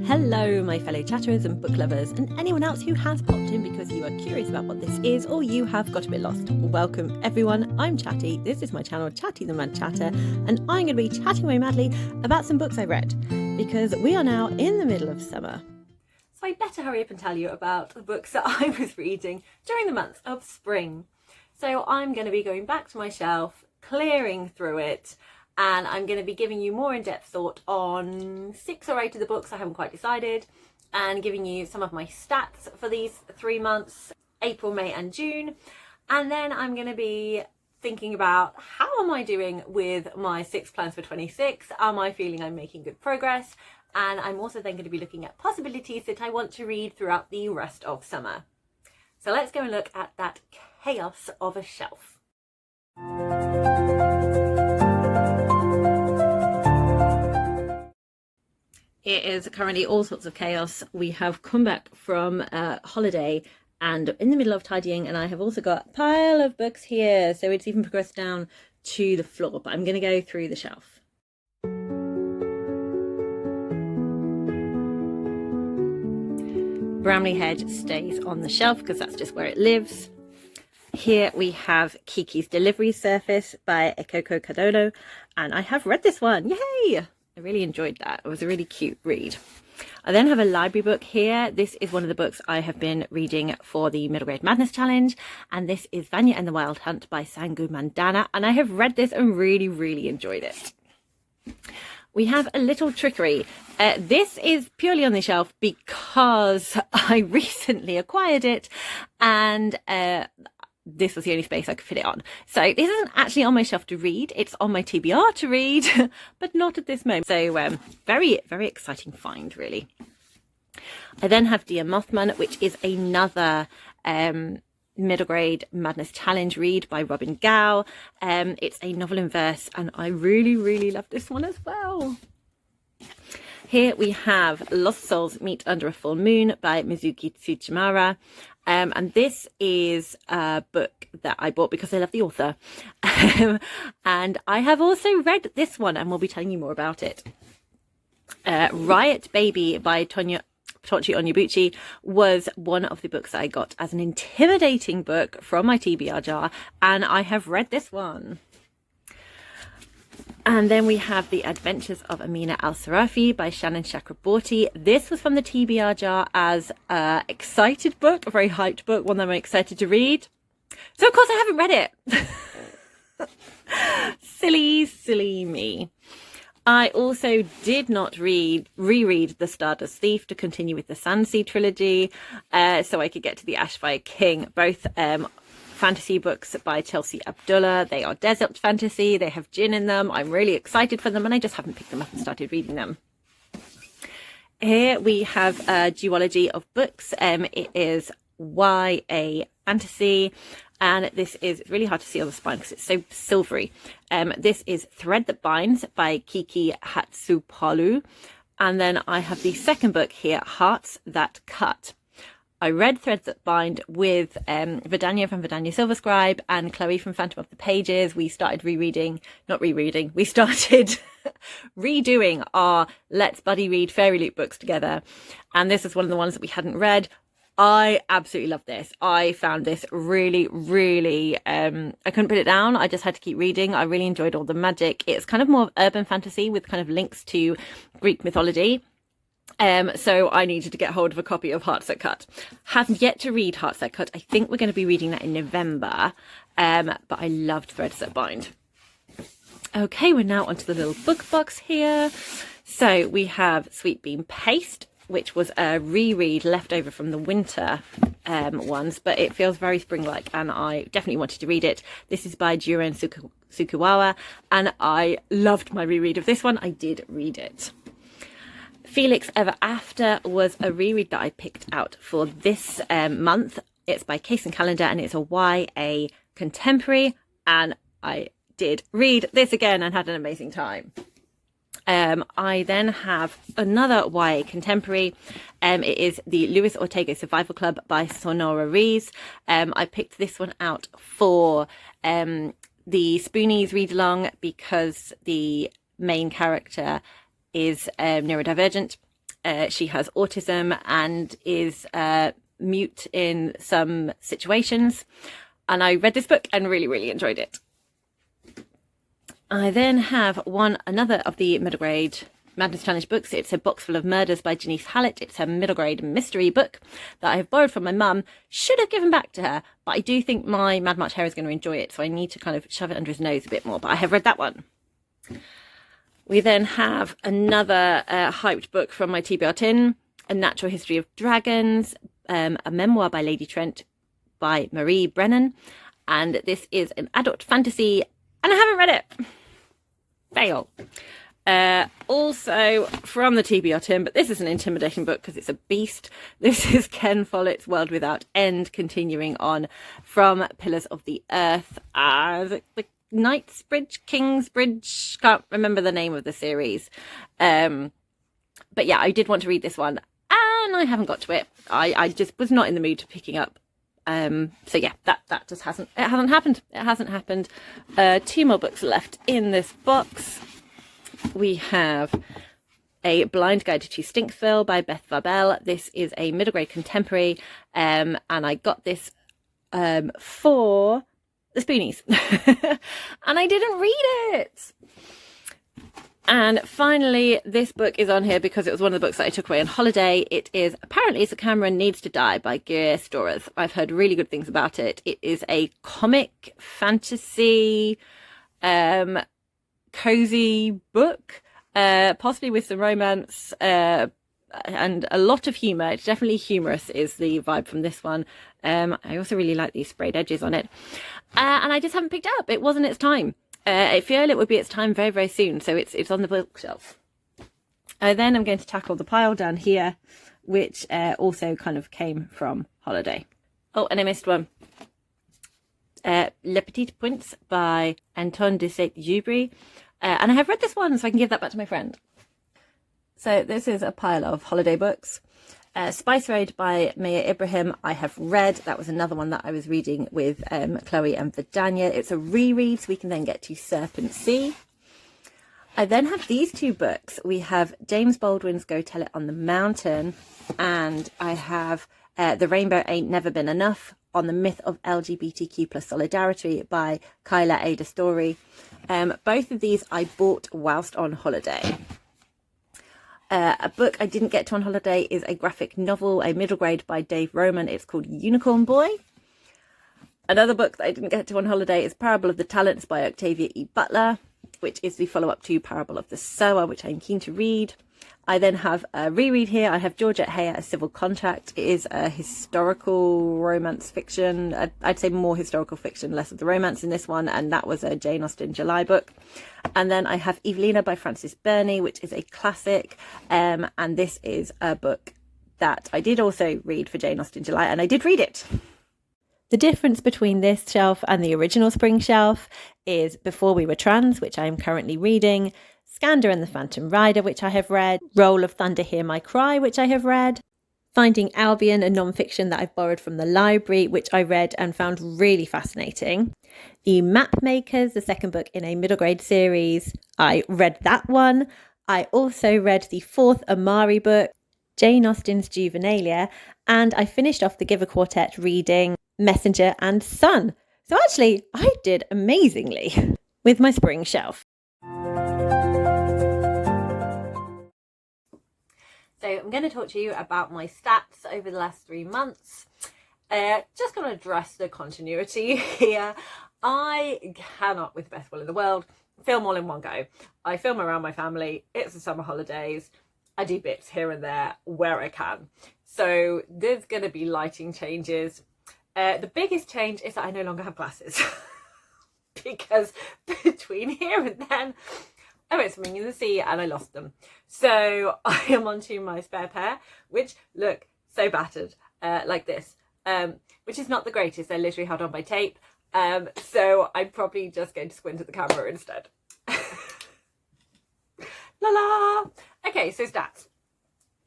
Hello, my fellow chatterers and book lovers, and anyone else who has popped in because you are curious about what this is or you have got a bit lost. Welcome, everyone. I'm Chatty. This is my channel, Chatty the Mad Chatter, and I'm going to be chatting away madly about some books I've read because we are now in the middle of summer. So I better hurry up and tell you about the books that I was reading during the month of spring. So I'm going to be going back to my shelf, clearing through it, and I'm going to be giving you more in-depth thought on 6 or 8 of the books I haven't quite decided, and giving you some of my stats for these 3 months, April, May and June. And then I'm going to be thinking about how am I doing with my 6 plans for 26? Am I feeling I'm making good progress? And I'm also then going to be looking at possibilities that I want to read throughout the rest of summer. So let's go and look at that chaos of a shelf. It is currently all sorts of chaos. We have come back from holiday and in the middle of tidying, and I have also got a pile of books here, so it's even progressed down to the floor, but I'm going to go through the shelf. Bramley Hedge stays on the shelf because that's just where it lives. Here we have Kiki's Delivery Service by Ekoko Kadono, and I have read this one. Yay! I really enjoyed that. It was a really cute read. I then have a library book here. This is one of the books I have been reading for the Middle Grade Madness Challenge, and this is Vadania and the Wild Hunt by Sangu Mandana, and I have read this and really enjoyed it. We have A Little Trickery. This is purely on the shelf because I recently acquired it, and this was the only space I could fit it on. So this isn't actually on my shelf to read. It's on my TBR to read, but not at this moment. So very exciting find, really. I then have Dear Mothman, which is another middle grade Madness Challenge read by Robin Gao. It's a novel in verse, and I really love this one as well. Here we have Lost Souls Meet Under a Full Moon by Mizuki Tsuchimara. And this is a book that I bought because I love the author. And I have also read this one and we'll be telling you more about it. Riot Baby by Tochi Onyebuchi was one of the books that I got as an intimidating book from my TBR jar, and I have read this one. And then we have The Adventures of Amina Al-Sarafi by Shannon Chakraborty. This was from the TBR jar as an excited book, a very hyped book, one that I'm excited to read. So of course I haven't read it. Silly me. I also did not reread The Stardust Thief to continue with the Sandsea trilogy, so I could get to the Ashfire King, both fantasy books by Chelsea Abdullah. They are desert fantasy, they have gin in them. I'm really excited for them, and I just haven't picked them up and started reading them. Here we have a duology of books. It is YA fantasy, and this is really hard to see on the spine because it's so silvery. This is Thread That Binds by Kiki Hatsupalu, and then I have the second book here, Hearts That Cut. I read Threads That Bind with Vadania from Vadania Silverscribe and Chloe from Phantom of the Pages. We started we started redoing our Let's Buddy Read Fairy Loot books together. And this is one of the ones that we hadn't read. I absolutely love this. I found this really, I couldn't put it down. I just had to keep reading. I really enjoyed all the magic. It's kind of more of urban fantasy with kind of links to Greek mythology. So I needed to get hold of a copy of Hearts That Cut. Have yet to read Hearts That Cut. I think we're going to be reading that in November. But I loved Threads That Bind. Okay, we're now onto the little book box here. So we have Sweet Bean Paste, which was a reread left over from the winter ones, but it feels very spring-like, and I definitely wanted to read it. This is by Juren Sukuwawa, and I loved my reread of this one. I did read it. Felix Ever After was a reread that I picked out for this month. It's by Case and Calendar, and it's a YA contemporary, and I did read this again and had an amazing time. I then have another YA contemporary. It is the Luis Ortega Survival Club by Sonora Rees. I picked this one out for the Spoonies read along because the main character is neurodivergent. she has autism and is mute in some situations. And I read this book and really, really enjoyed it. I then have another of the middle grade Madness Challenge books. It's A Box Full of Murders by Janice Hallett. It's her middle grade mystery book that I have borrowed from my mum. Should have given back to her, but I do think my Mad March Hare is going to enjoy it, so I need to kind of shove it under his nose a bit more, but I have read that one. We then have another hyped book from my TBR tin, A Natural History of Dragons, a memoir by Lady Trent by Marie Brennan, and this is an adult fantasy, and I haven't read it. Fail. Also from the TBR tin, but this is an intimidating book because it's a beast. This is Ken Follett's World Without End, continuing on from Pillars of the Earth. The Knightsbridge, Kingsbridge, can't remember the name of the series. But yeah, I did want to read this one and I haven't got to it. I just was not in the mood to picking up. So yeah, that just hasn't happened. It hasn't happened. 2 more books left in this box. We have A Blind Guide to Stinksville by Beth Varbell. This is a middle grade contemporary, and I got this for the Spoonies, and I didn't read it. And finally, this book is on here because it was one of the books that I took away on holiday. It is Apparently Sir Cameron Needs to Die by Geir Storers. I've heard really good things about it. It is a comic fantasy cozy book, possibly with some romance and a lot of humour. It's definitely humorous is the vibe from this one. I also really like these sprayed edges on it, and I just haven't picked it up. It wasn't its time. I feel it would be its time very, very soon, so it's on the bookshelf. Then I'm going to tackle the pile down here, which also kind of came from holiday. Oh, and I missed one. Le Petit Prince by Anton de Saint-Exupéry. And I have read this one, so I can give that back to my friend. So this is a pile of holiday books. Spice Road by Maya Ibrahim I have read. That was another one that I was reading with Chloe and Vadania. It's a reread, so we can then get to Serpent Sea. I then have these 2 books. We have James Baldwin's Go Tell It on the Mountain, and I have The Rainbow Ain't Never Been Enough on the Myth of LGBTQ plus Solidarity by Kyla Ada Story. Both of these I bought whilst on holiday. A book I didn't get to on holiday is a graphic novel, a middle grade by Dave Roman. It's called Unicorn Boy. Another book that I didn't get to on holiday is Parable of the Talents by Octavia E. Butler, which is the follow-up to Parable of the Sower, which I'm keen to read. I then have a reread here. I have Georgette Heyer, A Civil Contract. It is a historical romance fiction. I'd say more historical fiction, less of the romance in this one. And that was a Jane Austen July book. And then I have Evelina by Frances Burney, which is a classic. And this is a book that I did also read for Jane Austen July, and I did read it. The difference between this shelf and the original spring shelf is Before We Were Trans, which I am currently reading, Skander and the Phantom Rider, which I have read, Roll of Thunder, Hear My Cry, which I have read, Finding Albion, a non-fiction that I've borrowed from the library, which I read and found really fascinating. The Map Makers, the second book in a middle grade series, I read that one. I also read the 4th Amari book, Jane Austen's Juvenilia, and I finished off the Giver Quartet reading Messenger and Sun. So actually, I did amazingly with my spring shelf. So I'm going to talk to you about my stats over the last 3 months. Just going to address the continuity here. I cannot, with the best will in the world, film all in one go. I film around my family. It's the summer holidays. I do bits here and there where I can. So there's going to be lighting changes. The biggest change is that I no longer have glasses. Because between here and then, I went swimming in the sea and I lost them. So I am onto my spare pair, which look so battered, like this, which is not the greatest. They're literally held on by tape. So I'm probably just going to squint at the camera instead. La la! Okay, so stats.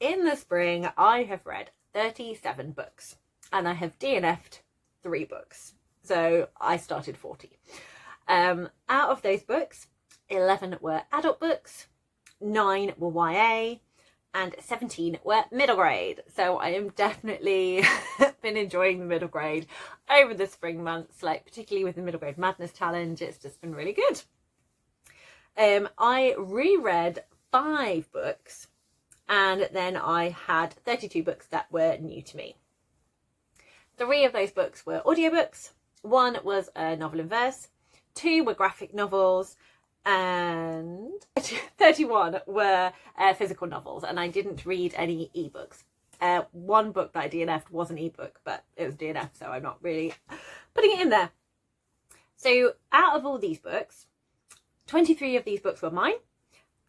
In the spring, I have read 37 books and I have DNF'd 3 books. So I started 40. Out of those books, 11 were adult books, 9 were YA, and 17 were middle grade. So I am definitely been enjoying the middle grade over the spring months, like particularly with the middle grade madness challenge. It's just been really good. I reread 5 books, and then I had 32 books that were new to me. 3 of those books were audiobooks, 1 was a novel in verse, 2 were graphic novels, and 31 were physical novels, and I didn't read any ebooks. 1 book that I DNF'd was an ebook, but it was DNF, so I'm not really putting it in there. So out of all these books, 23 of these books were mine,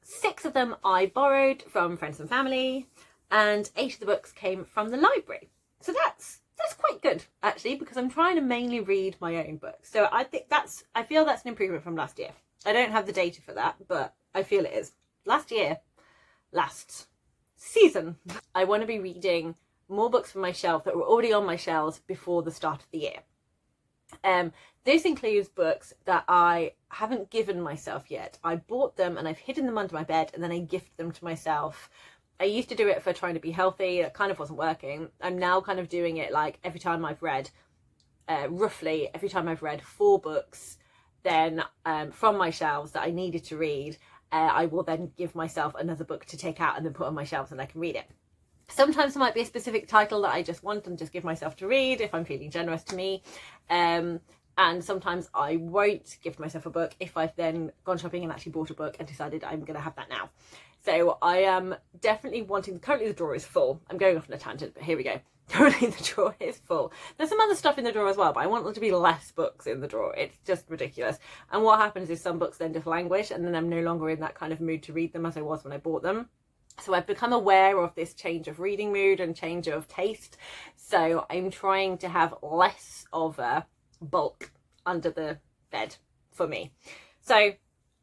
6 of them I borrowed from friends and family, and 8 of the books came from the library. So that's quite good, actually, because I'm trying to mainly read my own books. So I feel that's an improvement from last year. I don't have the data for that, but I feel it is. Last season, I want to be reading more books from my shelf that were already on my shelves before the start of the year. This includes books that I haven't given myself yet. I bought them and I've hidden them under my bed, and then I gift them to myself. I used to do it for trying to be healthy. It kind of wasn't working. I'm now kind of doing it like every time I've read, roughly every time I've read 4 books, then from my shelves that I needed to read, I will then give myself another book to take out and then put on my shelves, and I can read it. Sometimes there might be a specific title that I just want and just give myself to read if I'm feeling generous to me. And sometimes I won't give myself a book if I've then gone shopping and actually bought a book and decided I'm going to have that now. So I am definitely wanting, currently the drawer is full. I'm going off on a tangent, but here we go. Currently the drawer is full. There's some other stuff in the drawer as well, but I want there to be less books in the drawer. It's just ridiculous. And what happens is some books then just languish, and then I'm no longer in that kind of mood to read them as I was when I bought them. So I've become aware of this change of reading mood and change of taste. So I'm trying to have less of a bulk under the bed for me. So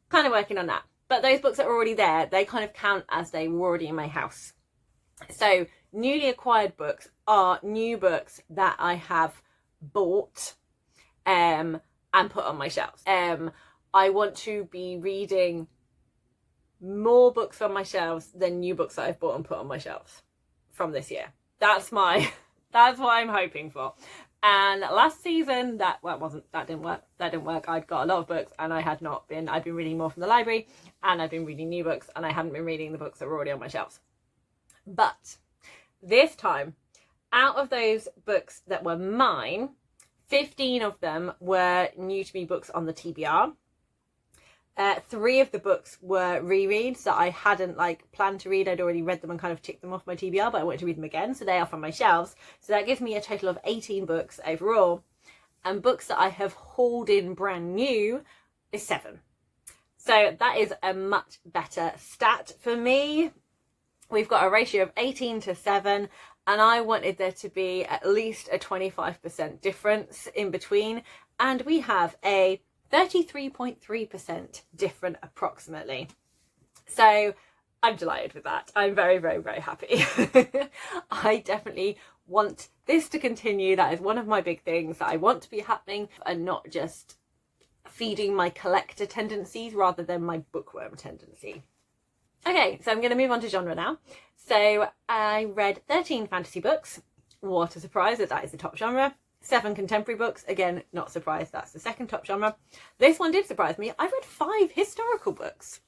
kind of working on that. But those books that are already there, they kind of count as they were already in my house. So newly acquired books are new books that I have bought and put on my shelves. I want to be reading more books on my shelves than new books that I've bought and put on my shelves from this year. That's what I'm hoping for. And last season that didn't work. I'd got a lot of books and I'd been reading more from the library, and I've been reading new books, and I hadn't been reading the books that were already on my shelves. But this time, out of those books that were mine, 15 of them were new to me books on the TBR. 3 of the books were rereads that I hadn't planned to read. I'd already read them and kind of ticked them off my TBR, but I wanted to read them again, so they are from my shelves. So that gives me a total of 18 books overall, and books that I have hauled in brand new is 7. So that is a much better stat for me. We've got a ratio of 18 to 7, and I wanted there to be at least a 25% difference in between, and we have a 33.3% different approximately. So I'm delighted with that. I'm very, very, very happy. I definitely want this to continue. That is one of my big things that I want to be happening, and not just feeding my collector tendencies rather than my bookworm tendency. Okay, so I'm going to move on to genre now. So I read 13 fantasy books. What a surprise that is the top genre. 7 contemporary books. Again, not surprised, that's the second top genre. This one did surprise me. I read 5 historical books.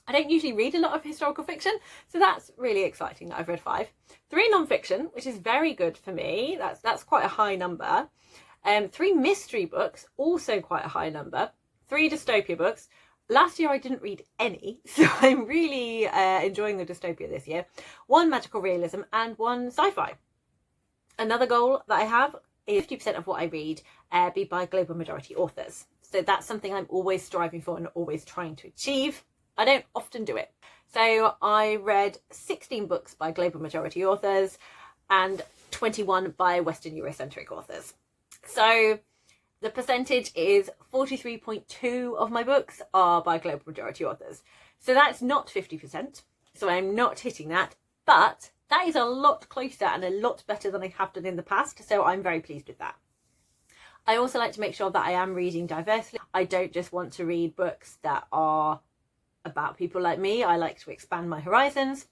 I don't usually read a lot of historical fiction, so that's really exciting that I've read 5. 3 non-fiction, which is very good for me. That's quite a high number. 3 mystery books, also quite a high number. 3 dystopia books. Last year I didn't read any, so I'm really enjoying the dystopia this year. 1 magical realism and 1 sci-fi. Another goal that I have is 50% of what I read be by global majority authors. So that's something I'm always striving for and always trying to achieve. I don't often do it. So I read 16 books by global majority authors and 21 by Western Eurocentric authors. So the percentage is 43.2 of my books are by global majority authors. So that's not 50%. So I'm not hitting that, but that is a lot closer and a lot better than I have done in the past. So I'm very pleased with that. I also like to make sure that I am reading diversely. I don't just want to read books that are about people like me. I like to expand my horizons.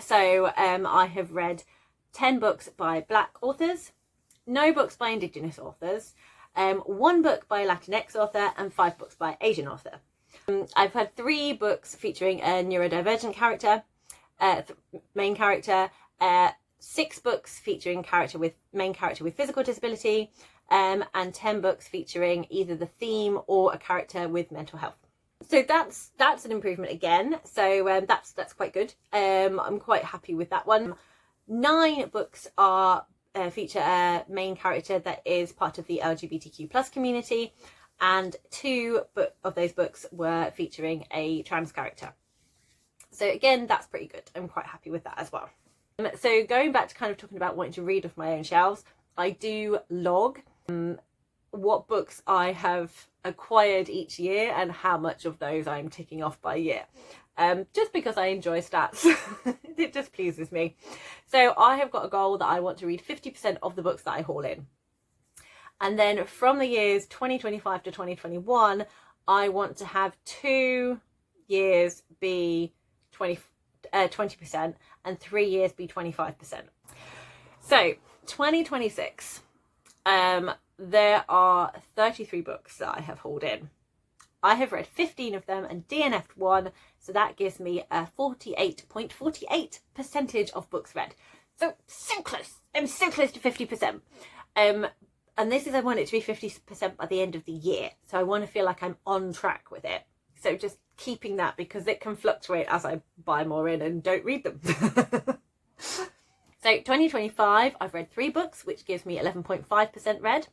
So I have read 10 books by Black authors, no books by Indigenous authors, 1 book by a Latinx author, and 5 books by Asian author. I've had 3 books featuring a neurodivergent character, main character, 6 books featuring main character with physical disability, and 10 books featuring either the theme or a character with mental health. So that's an improvement again. So that's quite good. I'm quite happy with that one. 9 books are feature a main character that is part of the LGBTQ plus community, and 2 of those books were featuring a trans character. So again, that's pretty good. I'm quite happy with that as well. So going back to kind of talking about wanting to read off my own shelves, I do log what books I have acquired each year and how much of those I'm ticking off by year. Just because I enjoy stats. It just pleases me. So I have got a goal that I want to read 50% of the books that I haul in. And then from the years 2025 to 2021, I want to have 2 years be 20% and 3 years be 25%. So 2026, there are 33 books that I have hauled in. I have read 15 of them and DNF'd 1, so that gives me a 48.48% of books read. So close. I'm so close to 50%. And this is, I want it to be 50% by the end of the year. So I want to feel like I'm on track with it. So just keeping that, because it can fluctuate as I buy more in and don't read them. So 2025, I've read 3 books, which gives me 11.5% read.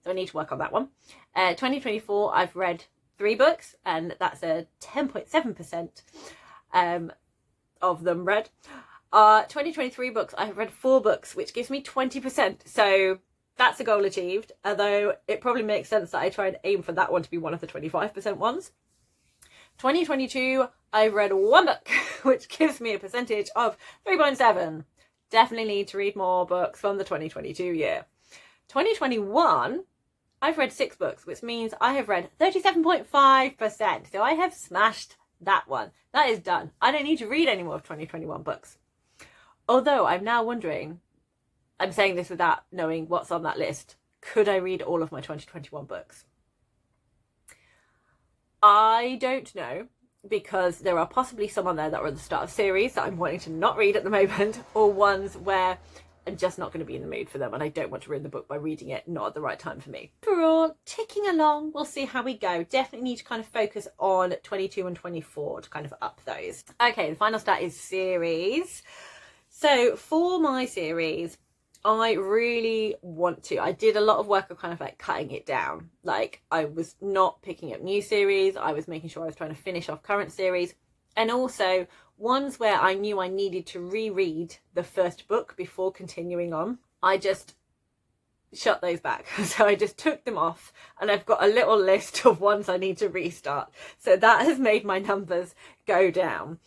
So I need to work on that one. 2024, I've read 3 books, and that's a 10.7% of them read. 2023 books, I've read 4 books, which gives me 20%. So that's a goal achieved, although it probably makes sense that I try and aim for that one to be one of the 25% ones. 2022, I've read 1 book, which gives me a percentage of 3.7. Definitely need to read more books from the 2022 year. 2021, I've read 6 books, which means I have read 37.5%. So I have smashed that one. That is done. I don't need to read any more of 2021 books. Although I'm now wondering, I'm saying this without knowing what's on that list, could I read all of my 2021 books? I don't know, because there are possibly some on there that are at the start of series that I'm wanting to not read at the moment, or ones where I'm just not going to be in the mood for them and I don't want to ruin the book by reading it, not at the right time for me. Overall, ticking along, we'll see how we go. Definitely need to kind of focus on 22 and 24 to kind of up those. Okay, the final stat is series. So for my series, I really want to. I did a lot of work of kind of like cutting it down. Like, I was not picking up new series. I was making sure I was trying to finish off current series. And also ones where I knew I needed to reread the first book before continuing on. I just shut those back. So I just took them off, and I've got a little list of ones I need to restart. So that has made my numbers go down.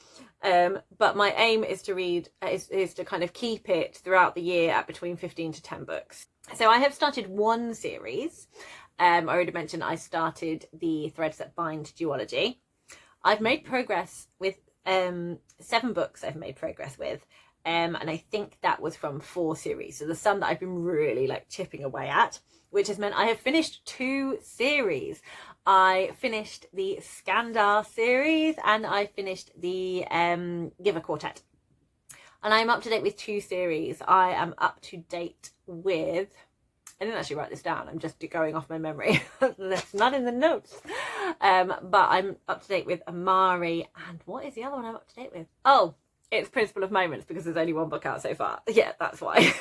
But my aim is to read, is to kind of keep it throughout the year at between 15 to 10 books. So I have started 1 series. I already mentioned I started the Threads That Bind duology. I've made progress with 7 books I've made progress with. And I think that was from 4 series. So there's some that I've been really like chipping away at, which has meant I have finished 2 series. I finished the Skandar series and I finished the Giver Quartet. And I'm up to date with 2 series. I am up to date with, I didn't actually write this down, I'm just going off my memory. That's not in the notes. But I'm up to date with Amari, and what is the other one I'm up to date with? Oh, it's Principle of Moments, because there's only 1 book out so far. Yeah, that's why.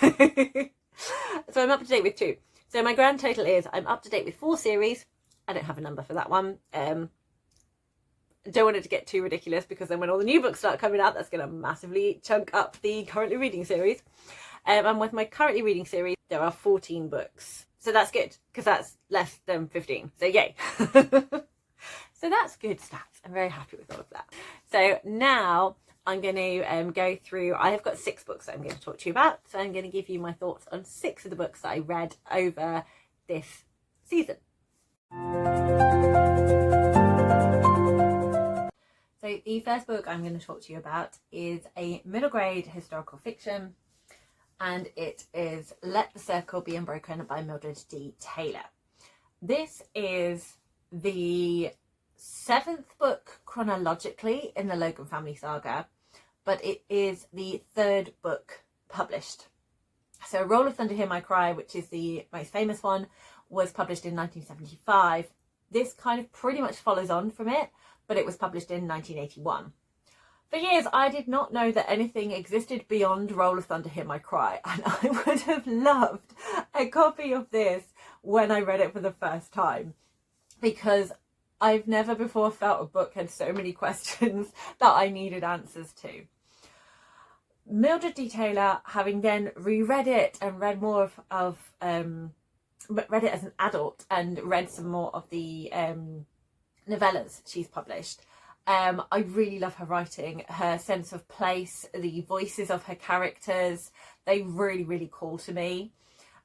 So I'm up to date with 2. So my grand total is I'm up to date with 4 series. I don't have a number for that one. Don't want it to get too ridiculous, because then when all the new books start coming out, that's going to massively chunk up the currently reading series. And with my currently reading series, there are 14 books. So that's good, because that's less than 15. So yay. So that's good stats. I'm very happy with all of that. So now I'm going to go through, I have got 6 books that I'm going to talk to you about. So I'm going to give you my thoughts on 6 of the books that I read over this season. So So the first book I'm going to talk to you about is a middle grade historical fiction, and it is Let the Circle Be Unbroken by Mildred D. Taylor. This is the 7th book chronologically in the Logan family saga, but it is the 3rd book published. So Roll of Thunder, Hear My Cry, which is the most famous one, was published in 1975. This kind of pretty much follows on from it, but it was published in 1981. For years, I did not know that anything existed beyond Roll of Thunder, Hear My Cry, and I would have loved a copy of this when I read it for the first time, because I've never before felt a book had so many questions that I needed answers to. Mildred D. Taylor, having then reread it and read more read it as an adult and read some more of the novellas she's published. I really love her writing, her sense of place, the voices of her characters. They really call to me.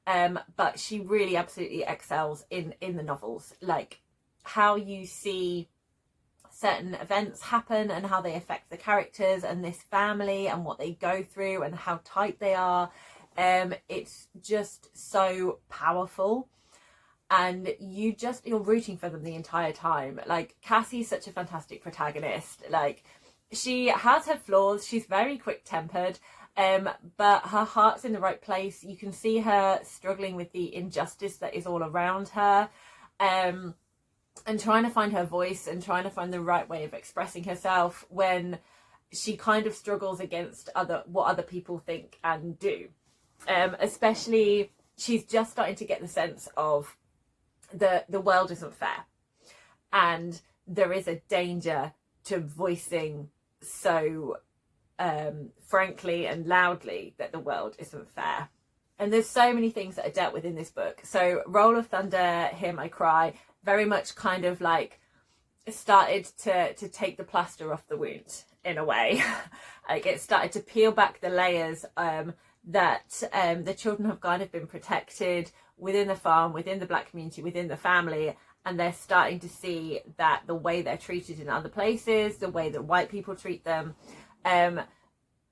But she really absolutely excels in the novels, like how you see certain events happen and how they affect the characters and this family and what they go through and how tight they are. It's just so powerful, and you're rooting for them the entire time. Like, Cassie's such a fantastic protagonist. Like, she has her flaws, she's very quick-tempered, but her heart's in the right place. You can see her struggling with the injustice that is all around her, and trying to find her voice and trying to find the right way of expressing herself when she kind of struggles against what other people think and do. Especially, she's just starting to get the sense of the world isn't fair, and there is a danger to voicing so frankly and loudly that the world isn't fair. And there's so many things that are dealt with in this book. So Roll of Thunder, Hear My Cry very much kind of like started to take the plaster off the wound in a way. Like, it started to peel back the layers that the children have kind of been protected within the farm, within the black community, within the family, and they're starting to see that the way they're treated in other places, the way that white people treat them, and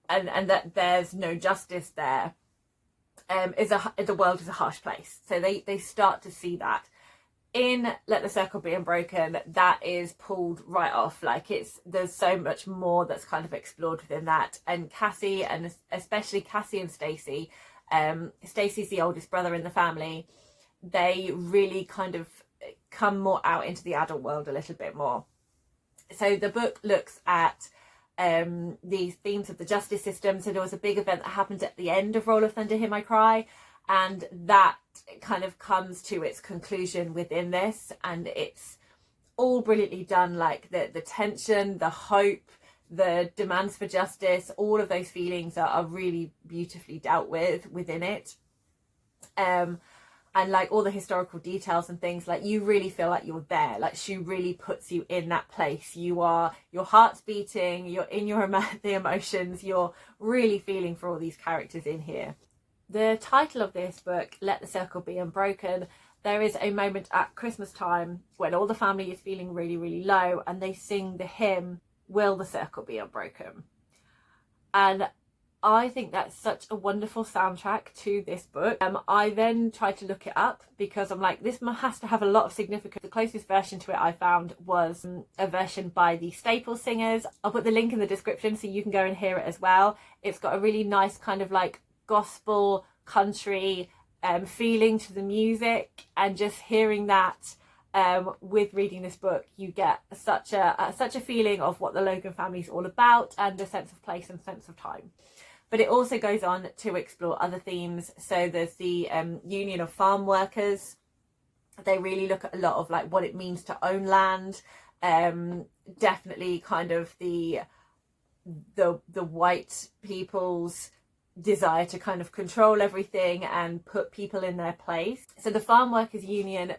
that there's no justice there, the world is a harsh place. So they start to see that. In Let the Circle Be Unbroken, that is pulled right off. Like, there's so much more that's kind of explored within that. And Cassie, and especially Cassie and Stacy, Stacy's the oldest brother in the family, they really kind of come more out into the adult world a little bit more. So the book looks at these themes of the justice system. So there was a big event that happened at the end of Roll of Thunder, Hear My Cry, and that kind of comes to its conclusion within this, and it's all brilliantly done. Like, the tension, the hope, the demands for justice, all of those feelings are really beautifully dealt with within it. And like all the historical details and things, like, you really feel like you're there. Like, she really puts you in that place. Your heart's beating, you're in the emotions, you're really feeling for all these characters in here. The title of this book, Let the Circle Be Unbroken, there is a moment at Christmas time when all the family is feeling really low, and they sing the hymn, Will the Circle Be Unbroken? And I think that's such a wonderful soundtrack to this book. I then tried to look it up because I'm like, this has to have a lot of significance. The closest version to it I found was a version by the Staples Singers. I'll put the link in the description so you can go and hear it as well. It's got a really nice kind of like gospel country feeling to the music, and just hearing that with reading this book, you get such a feeling of what the Logan family is all about, and a sense of place and sense of time. But it also goes on to explore other themes. So there's the Union of Farm Workers. They really look at a lot of like what it means to own land. Definitely kind of the white people's desire to kind of control everything and put people in their place. So the Farm Workers Union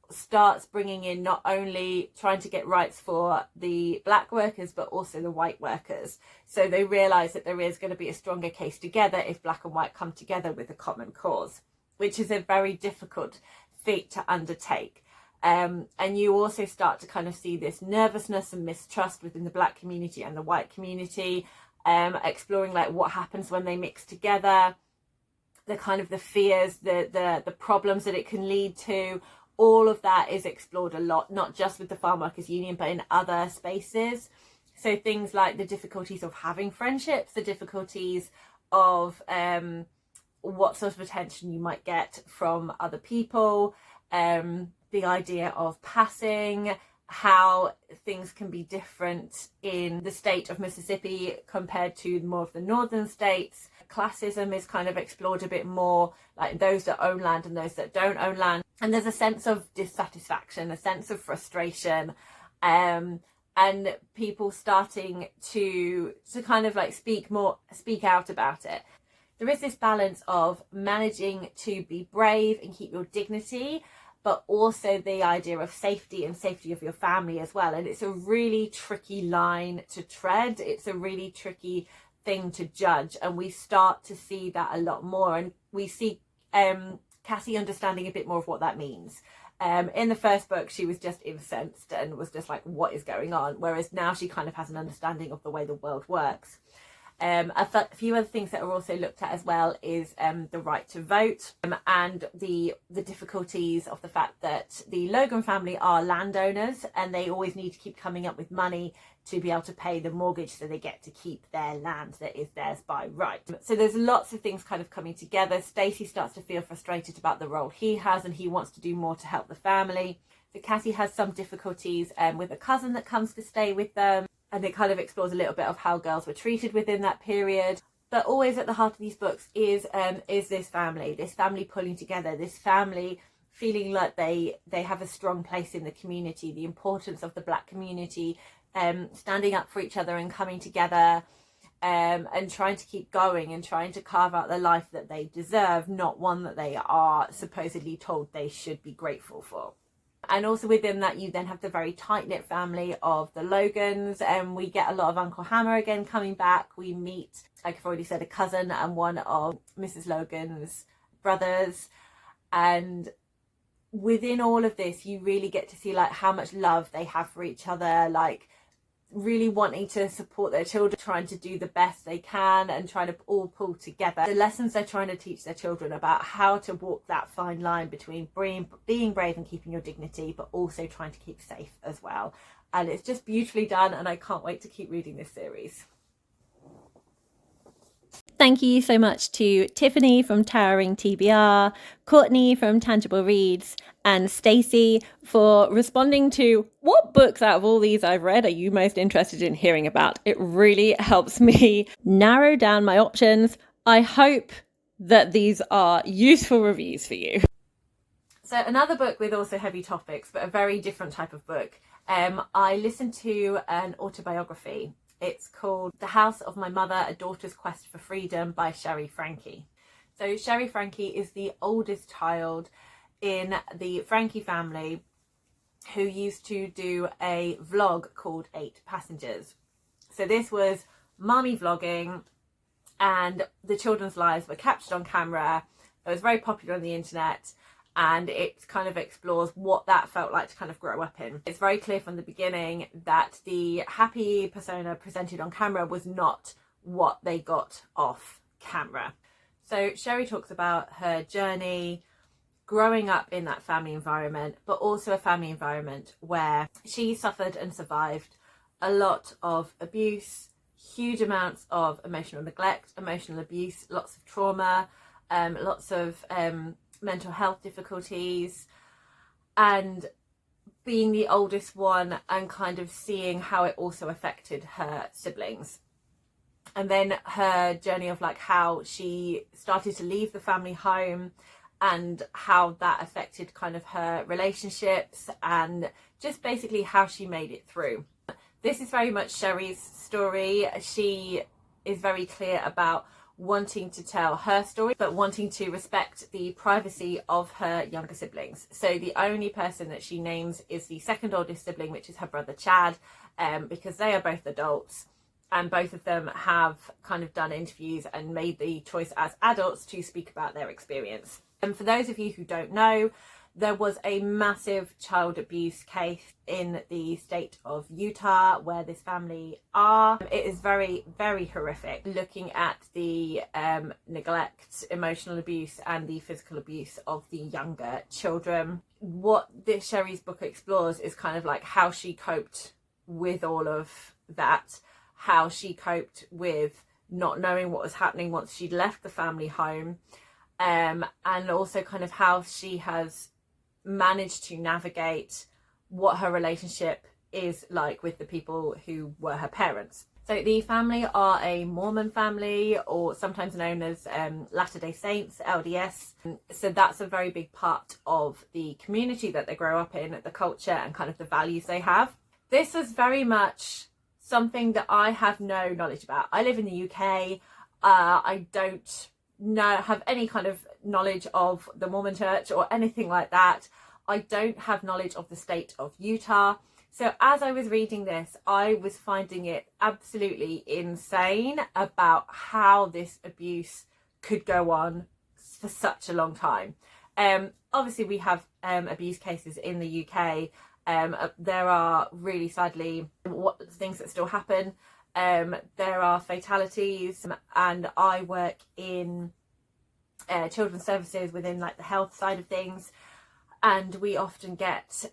starts bringing in not only trying to get rights for the black workers but also the white workers. So they realise that there is going to be a stronger case together if black and white come together with a common cause, which is a very difficult feat to undertake. And you also start to kind of see this nervousness and mistrust within the Black community and the white community, exploring like what happens when they mix together, the kind of the fears, the problems that it can lead to. All of that is explored a lot, not just with the Farm Workers Union, but in other spaces. So things like the difficulties of having friendships, the difficulties of what sort of attention you might get from other people, the idea of passing, how things can be different in the state of Mississippi compared to more of the northern states. Classism is kind of explored a bit more, like those that own land and those that don't own land. And there's a sense of dissatisfaction, a sense of frustration, and people starting to kind of like speak out about it. There is this balance of managing to be brave and keep your dignity, but also the idea of safety and safety of your family as well. And it's a really tricky line to tread. It's a really tricky thing to judge. And we start to see that a lot more. And we see Cassie understanding a bit more of what that means. In the first book, she was just incensed and was just like, what is going on? Whereas now she kind of has an understanding of the way the world works. A few other things that are also looked at as well is the right to vote, and the difficulties of the fact that the Logan family are landowners and they always need to keep coming up with money to be able to pay the mortgage so they get to keep their land that is theirs by right. So there's lots of things kind of coming together. Stacy starts to feel frustrated about the role he has and he wants to do more to help the family. So Cassie has some difficulties with a cousin that comes to stay with them. And it kind of explores a little bit of how girls were treated within that period. But always at the heart of these books is this family pulling together, this family feeling like they have a strong place in the community, the importance of the Black community, standing up for each other and coming together, and trying to keep going and trying to carve out the life that they deserve, not one that they are supposedly told they should be grateful for. And also within that, you then have the very tight-knit family of the Logans, and we get a lot of Uncle Hammer again coming back. We meet, like I've already said, a cousin and one of Mrs. Logan's brothers. And within all of this, you really get to see like how much love they have for each other, like really wanting to support their children, trying to do the best they can and trying to all pull together. The lessons they're trying to teach their children about how to walk that fine line between being brave and keeping your dignity, but also trying to keep safe as well. And it's just beautifully done, and I can't wait to keep reading this series. Thank you so much to Tiffany from Towering TBR, Courtney from Tangible Reads, and Stacy for responding to what books out of all these I've read are you most interested in hearing about. It really helps me narrow down my options. I hope that these are useful reviews for you. So another book with also heavy topics, but a very different type of book. I listened to an autobiography. It's called The House of My Mother, A Daughter's Quest for Freedom by Sherry Frankie. So Sherry Frankie is the oldest child in the Frankie family who used to do a vlog called 8 Passengers. So this was mommy vlogging, and the children's lives were captured on camera. It was very popular on the internet, and it kind of explores what that felt like to kind of grow up in. It's very clear from the beginning that the happy persona presented on camera was not what they got off camera. So Sherry talks about her journey growing up in that family environment, but also a family environment where she suffered and survived a lot of abuse, huge amounts of emotional neglect, emotional abuse, lots of trauma, lots of mental health difficulties, and being the oldest one and kind of seeing how it also affected her siblings. And then her journey of like how she started to leave the family home and how that affected kind of her relationships and just basically how she made it through. This is very much Sherry's story. She is very clear about wanting to tell her story, but wanting to respect the privacy of her younger siblings. So the only person that she names is the second oldest sibling, which is her brother Chad, because they are both adults, and both of them have kind of done interviews and made the choice as adults to speak about their experience. And for those of you who don't know, there was a massive child abuse case in the state of Utah where this family are. It is very, very horrific, looking at the neglect, emotional abuse and the physical abuse of the younger children. What this Sherry's book explores is kind of like how she coped with all of that, how she coped with not knowing what was happening once she'd left the family home, and also kind of how she has managed to navigate what her relationship is like with the people who were her parents. So the family are a Mormon family, or sometimes known as Latter-day Saints, LDS. So that's a very big part of the community that they grow up in, the culture and kind of the values they have. This is very much something that I have no knowledge about. I live in the UK. I don't have any kind of knowledge of the Mormon church or anything like that. I don't have knowledge of the state of Utah. So as I was reading this, I was finding it absolutely insane about how this abuse could go on for such a long time. Obviously we have abuse cases in the UK. There are really sadly things that still happen. There are fatalities, and I work in children's services within like the health side of things, and we often get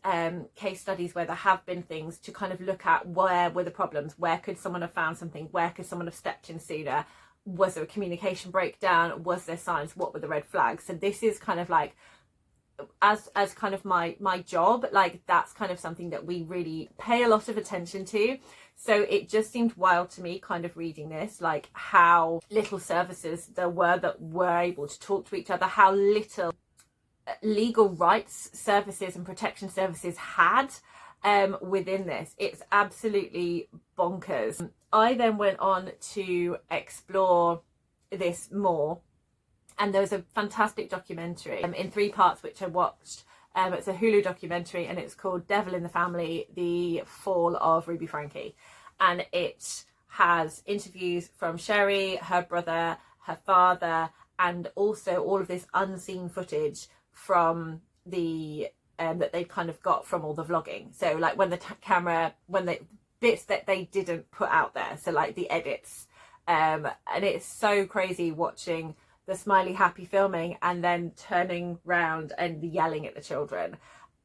case studies where there have been things to kind of look at where were the problems, where could someone have found something, where could someone have stepped in sooner, was there a communication breakdown, was there signs, what were the red flags. So this is kind of like, as kind of my job, like that's kind of something that we really pay a lot of attention to. So it just seemed wild to me kind of reading this, like how little services there were that were able to talk to each other, how little legal rights services and protection services had within this. It's absolutely bonkers. I then went on to explore this more, and there was a fantastic documentary in 3 parts which I watched. It's a Hulu documentary, and it's called Devil in the Family, The Fall of Ruby Franke. And it has interviews from Sherry, her brother, her father, and also all of this unseen footage from the that they kind of got from all the vlogging. So like when the bits that they didn't put out there, so like the edits, and it's so crazy watching the smiley happy filming and then turning round and yelling at the children,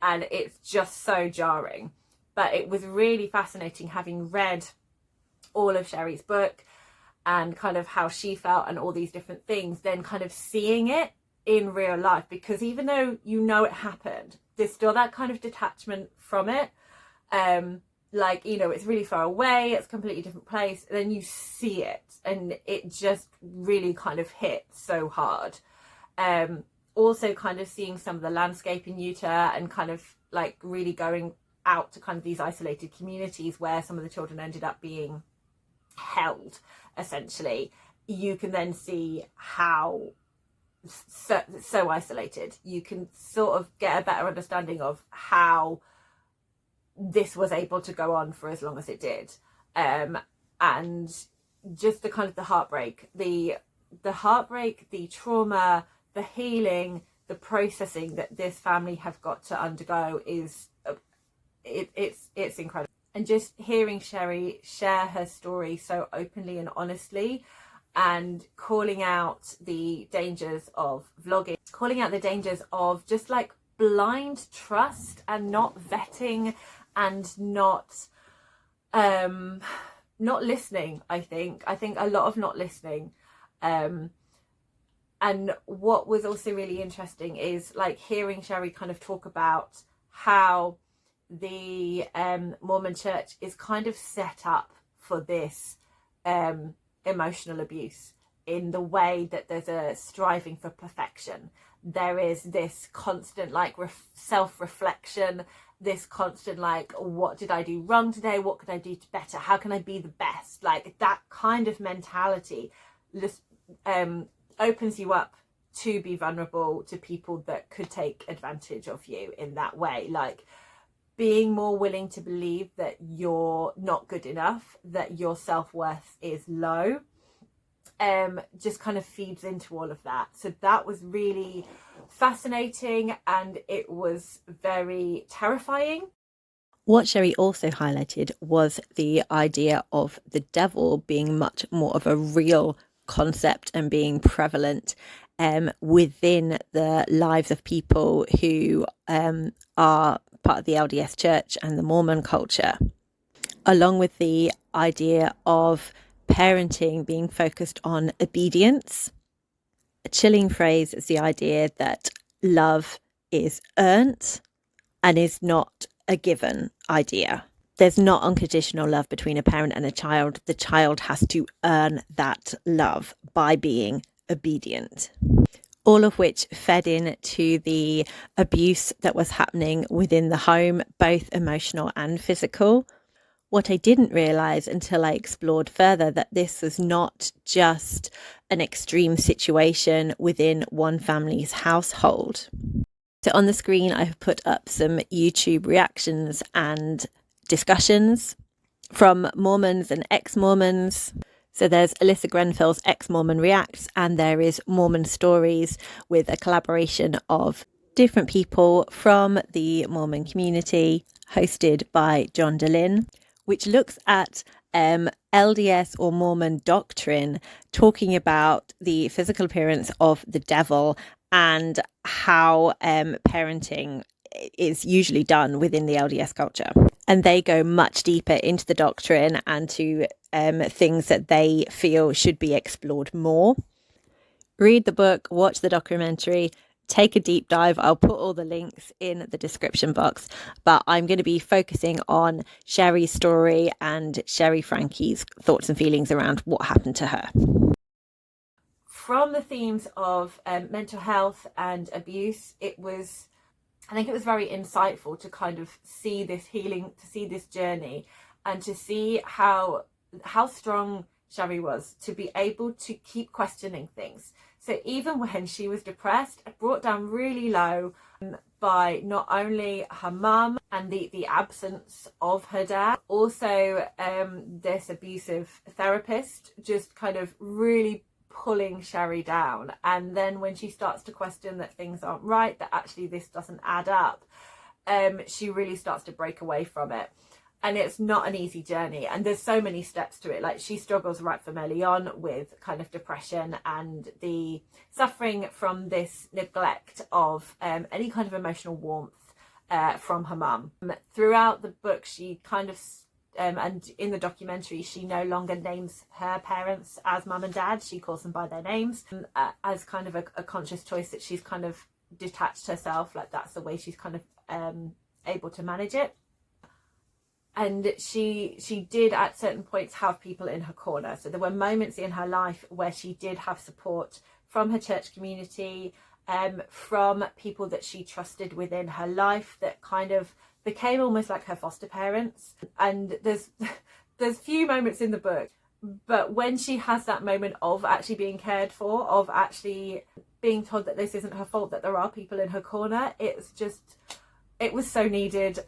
and it's just so jarring. But it was really fascinating having read all of Sherry's book and kind of how she felt and all these different things, then kind of seeing it in real life, because even though you know it happened, there's still that kind of detachment from it. Like, you know, it's really far away, it's a completely different place, and then you see it and it just really kind of hit so hard. Also kind of seeing some of the landscape in Utah and kind of like really going out to kind of these isolated communities where some of the children ended up being held, essentially. You can then see how so isolated. You can sort of get a better understanding of how this was able to go on for as long as it did, and just the kind of the heartbreak, the trauma, the healing, the processing that this family have got to undergo is it's incredible. And just hearing Sherry share her story so openly and honestly, and calling out the dangers of vlogging, calling out the dangers of just like blind trust and not vetting and not listening. I think a lot of not listening. And what was also really interesting is like hearing Sherry kind of talk about how the Mormon church is kind of set up for this emotional abuse, in the way that there's a striving for perfection. There is this constant like self-reflection, this constant like, what did I do wrong today? What could I do better? How can I be the best? Like that kind of mentality just opens you up to be vulnerable to people that could take advantage of you in that way. Like being more willing to believe that you're not good enough, that your self-worth is low, just kind of feeds into all of that. So that was really fascinating, and it was very terrifying. What Sherry also highlighted was the idea of the devil being much more of a real concept and being prevalent within the lives of people who are part of the LDS church and the Mormon culture, along with the idea of parenting being focused on obedience. A chilling phrase is the idea that love is earned and is not a given idea. There's not unconditional love between a parent and a child. The child has to earn that love by being obedient. All of which fed into the abuse that was happening within the home, both emotional and physical. What I didn't realise until I explored further, that this was not just an extreme situation within one family's household. So on the screen, I've put up some YouTube reactions and discussions from Mormons and ex-Mormons. So there's Alyssa Grenfell's Exmorman Reacts, and there is Mormon Stories, with a collaboration of different people from the Mormon community, hosted by John DeLynn, which looks at LDS or Mormon doctrine, talking about the physical appearance of the devil and how parenting is usually done within the LDS culture. And they go much deeper into the doctrine and to things that they feel should be explored more. Read the book, watch the documentary, take a deep dive. I'll put all the links in the description box, but I'm going to be focusing on Sherry's story and Sherry Frankie's thoughts and feelings around what happened to her. From the themes of mental health and abuse, I think it was very insightful to kind of see this healing, to see this journey, and to see how strong Sherry was to be able to keep questioning things. So even when she was depressed, brought down really low by not only her mum and the absence of her dad, also this abusive therapist just kind of really pulling Sherry down. And then when she starts to question that things aren't right, that actually this doesn't add up, she really starts to break away from it. And it's not an easy journey, and there's so many steps to it. Like, she struggles right from early on with kind of depression and the suffering from this neglect of any kind of emotional warmth from her mum. Throughout the book, she kind of and in the documentary, she no longer names her parents as mum and dad. She calls them by their names as kind of a conscious choice that she's kind of detached herself. Like, that's the way she's kind of able to manage it. And she did at certain points have people in her corner. So there were moments in her life where she did have support from her church community, from people that she trusted within her life, that kind of became almost like her foster parents. And there's few moments in the book, but when she has that moment of actually being cared for, of actually being told that this isn't her fault, that there are people in her corner, it was so needed.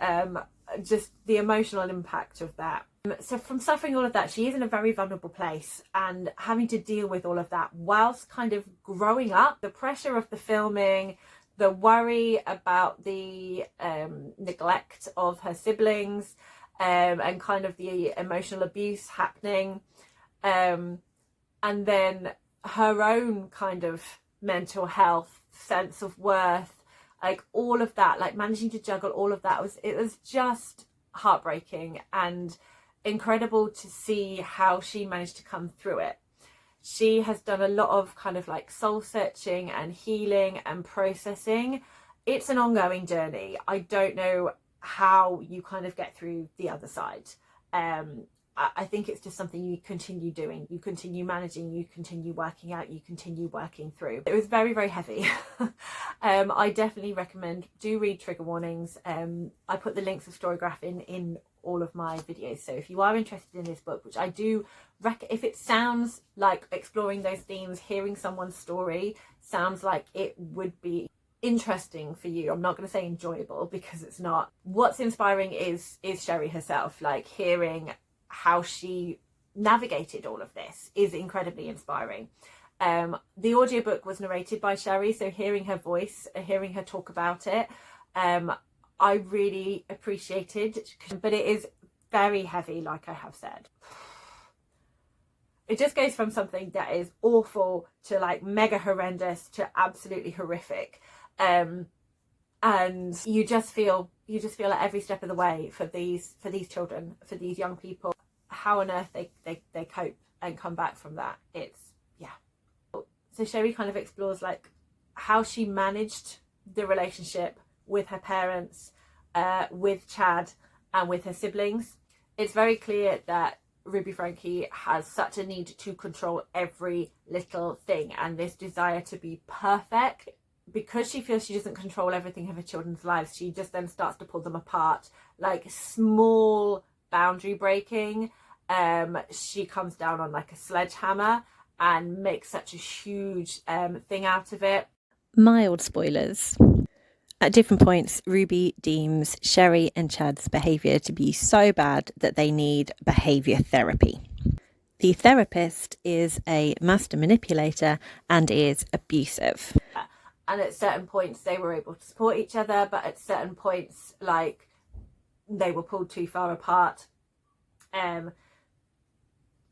Just the emotional impact of that. So from suffering all of that, she is in a very vulnerable place, and having to deal with all of that whilst kind of growing up, the pressure of the filming, the worry about the neglect of her siblings, and kind of the emotional abuse happening, and then her own kind of mental health, sense of worth, like all of that, like managing to juggle all of that, it was just heartbreaking and incredible to see how she managed to come through it. She has done a lot of kind of like soul searching and healing and processing. It's an ongoing journey. I don't know how you kind of get through the other side. I think it's just something you continue doing, you continue managing, you continue working out, you continue working through. It was very, very heavy. I definitely recommend, do read trigger warnings. I put the links of Storygraph in all of my videos. So if you are interested in this book, which I do if it sounds like exploring those themes, hearing someone's story sounds like it would be interesting for you. I'm not going to say enjoyable, because it's not. What's inspiring is Sherry herself, like hearing how she navigated all of this is incredibly inspiring. The audiobook was narrated by Sherry, so hearing her voice, hearing her talk about it, I really appreciated, but it is very heavy, like I have said. It just goes from something that is awful to like mega horrendous to absolutely horrific. And you just feel at every step of the way for these children, for these young people, how on earth they cope and come back from that. It's, yeah. So Sherry kind of explores like how she managed the relationship with her parents, with Chad, and with her siblings. It's very clear that Ruby Franke has such a need to control every little thing and this desire to be perfect. Because she feels she doesn't control everything of her children's lives, she just then starts to pull them apart, like small boundary breaking. She comes down on like a sledgehammer and makes such a huge thing out of it. Mild spoilers. At different points, Ruby deems Sherry and Chad's behaviour to be so bad that they need behaviour therapy. The therapist is a master manipulator and is abusive. And at certain points they were able to support each other, but at certain points like they were pulled too far apart. And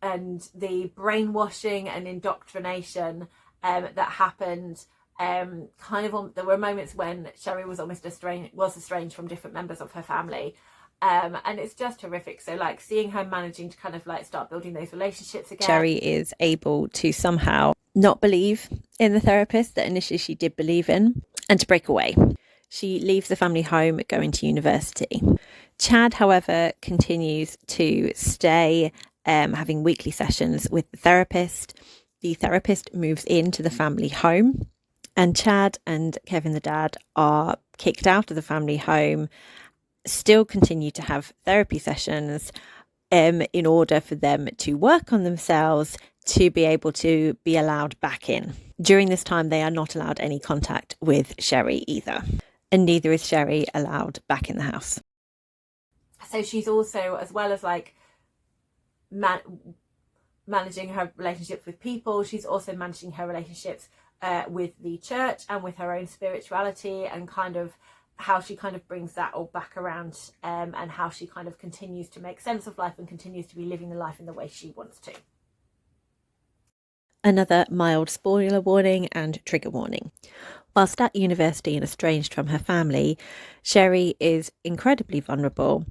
the brainwashing and indoctrination that happened, there were moments when Sherry was almost estranged from different members of her family. And it's just horrific. So like seeing her managing to kind of like start building those relationships again. Sherry is able to somehow not believe in the therapist that initially she did believe in, and to break away. She leaves the family home, going to university. Chad, however, continues to stay, having weekly sessions with the therapist. The therapist moves into the family home, and Chad and Kevin, the dad, are kicked out of the family home, still continue to have therapy sessions in order for them to work on themselves to be able to be allowed back in. During this time, they are not allowed any contact with Sherry either, and neither is Sherry allowed back in the house. So she's also, as well as like managing her relationships with people, she's also managing her relationships with the church and with her own spirituality, and kind of how she kind of brings that all back around, and how she kind of continues to make sense of life and continues to be living the life in the way she wants to. Another mild spoiler warning and trigger warning. Whilst at university and estranged from her family, Sherry is incredibly vulnerable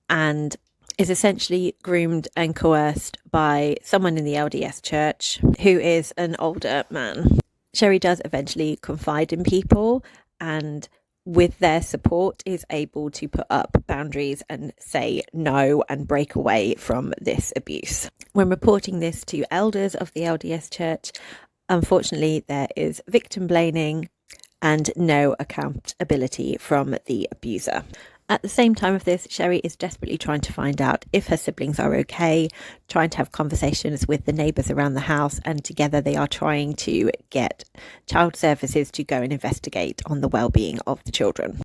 and is essentially groomed and coerced by someone in the LDS church who is an older man. Sherry does eventually confide in people, and with their support is able to put up boundaries and say no and break away from this abuse. When reporting this to elders of the LDS church, unfortunately there is victim blaming and no accountability from the abuser. At the same time of this, Sherry is desperately trying to find out if her siblings are okay, trying to have conversations with the neighbours around the house, and together they are trying to get child services to go and investigate on the well-being of the children.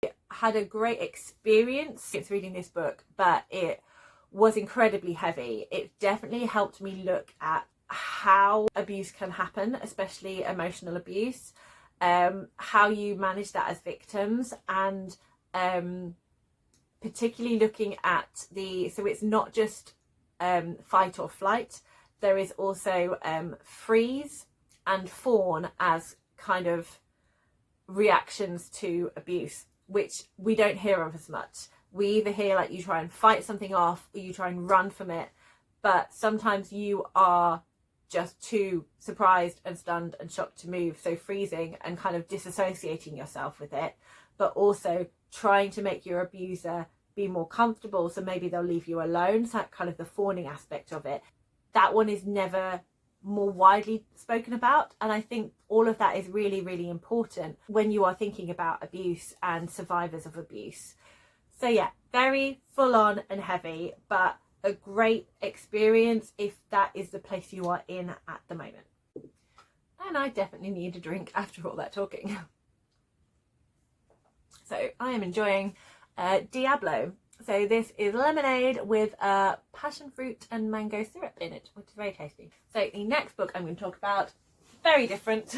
I had a great experience reading this book, but it was incredibly heavy. It definitely helped me look at how abuse can happen, especially emotional abuse, how you manage that as victims, and particularly looking at so it's not just fight or flight, there is also freeze and fawn as kind of reactions to abuse, which we don't hear of as much. We either hear like you try and fight something off or you try and run from it, but sometimes you are just too surprised and stunned and shocked to move, so freezing and kind of disassociating yourself with it, but also trying to make your abuser be more comfortable, so maybe they'll leave you alone. So that kind of the fawning aspect of it, that one is never more widely spoken about, and I think all of that is really, really important when you are thinking about abuse and survivors of abuse. So yeah, very full on and heavy, but a great experience if that is the place you are in at the moment. And I definitely need a drink after all that talking. So I am enjoying Diablo. So this is lemonade with passion fruit and mango syrup in it, which is very tasty. So the next book I'm going to talk about, very different.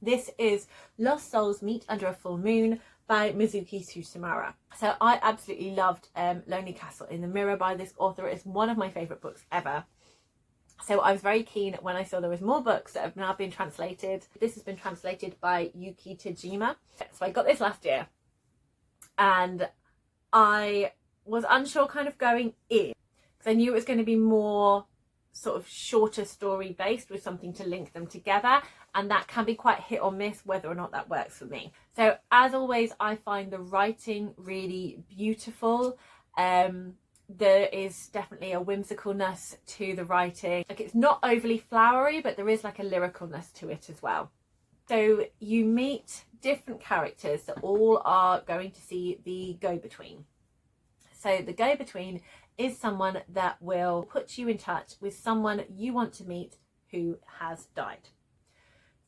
This is Lost Souls Meet Under a Full Moon by Mizuki Tsusamura. So I absolutely loved Lonely Castle in the Mirror by this author. It's one of my favourite books ever. So I was very keen when I saw there was more books that have now been translated. This has been translated by Yuki Tajima. So I got this last year and I was unsure kind of going in because I knew it was going to be more sort of shorter story based with something to link them together, and that can be quite hit or miss whether or not that works for me. So as always, I find the writing really beautiful. There is definitely a whimsicalness to the writing. Like, it's not overly flowery, but there is like a lyricalness to it as well. So you meet different characters that all are going to see the go-between. So the go-between is someone that will put you in touch with someone you want to meet who has died.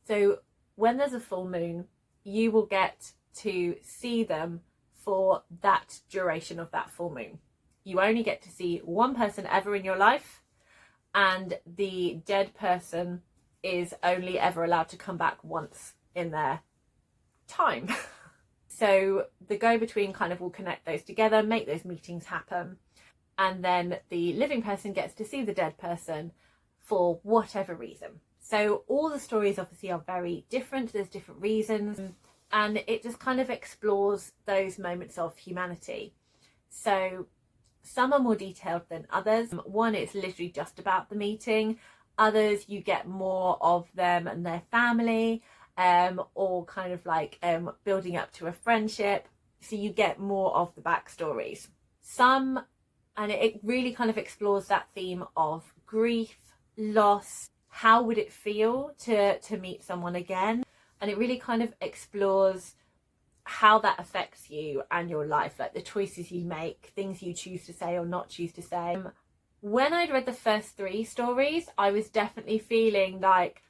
So when there's a full moon, you will get to see them for that duration of that full moon. You only get to see one person ever in your life, and the dead person is only ever allowed to come back once in their time. So the go-between kind of will connect those together, make those meetings happen, and then the living person gets to see the dead person for whatever reason. So all the stories obviously are very different, there's different reasons, and it just kind of explores those moments of humanity. So some are more detailed than others. One, it's literally just about the meeting. Others, you get more of them and their family, or kind of like building up to a friendship. So you get more of the backstories. Some, and it really kind of explores that theme of grief, loss, how would it feel to meet someone again? And it really kind of explores how that affects you and your life, like the choices you make, things you choose to say or not choose to say. When I'd read the first 3 stories, I was definitely feeling like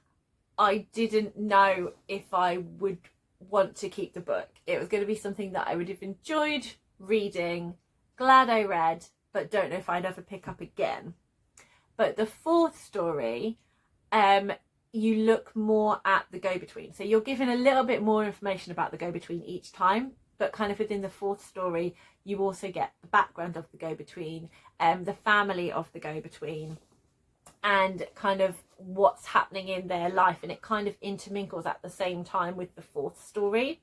I didn't know if I would want to keep the book. It was going to be something that I would have enjoyed reading, glad I read, but don't know if I'd ever pick up again. But the 4th story, you look more at the go-between. So you're given a little bit more information about the go-between each time, but kind of within the 4th story, you also get the background of the go-between, the family of the go-between, and kind of what's happening in their life. And it kind of intermingles at the same time with the 4th story.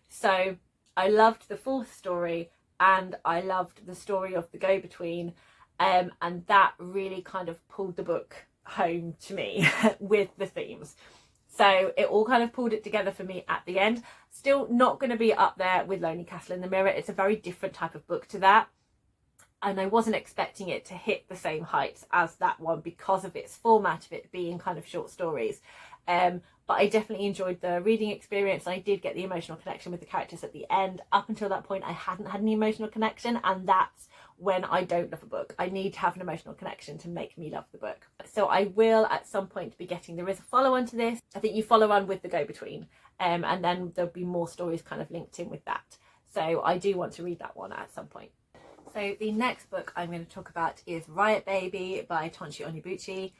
So I loved the 4th story and I loved the story of the go-between, and that really kind of pulled the book home to me with the themes. So it all kind of pulled it together for me at the end. Still not going to be up there with Lonely Castle in the Mirror. It's a very different type of book to that, and I wasn't expecting it to hit the same heights as that one because of its format of it being kind of short stories. But I definitely enjoyed the reading experience. I did get the emotional connection with the characters at the end. Up until that point, I hadn't had any emotional connection, and that's when I don't love a book. I need to have an emotional connection to make me love the book. So I will at some point be getting, there is a follow-on to this. I think you follow on with the go-between, and then there'll be more stories kind of linked in with that. So I do want to read that one at some point. So the next book I'm going to talk about is Riot Baby by Tonchi Onibuchi.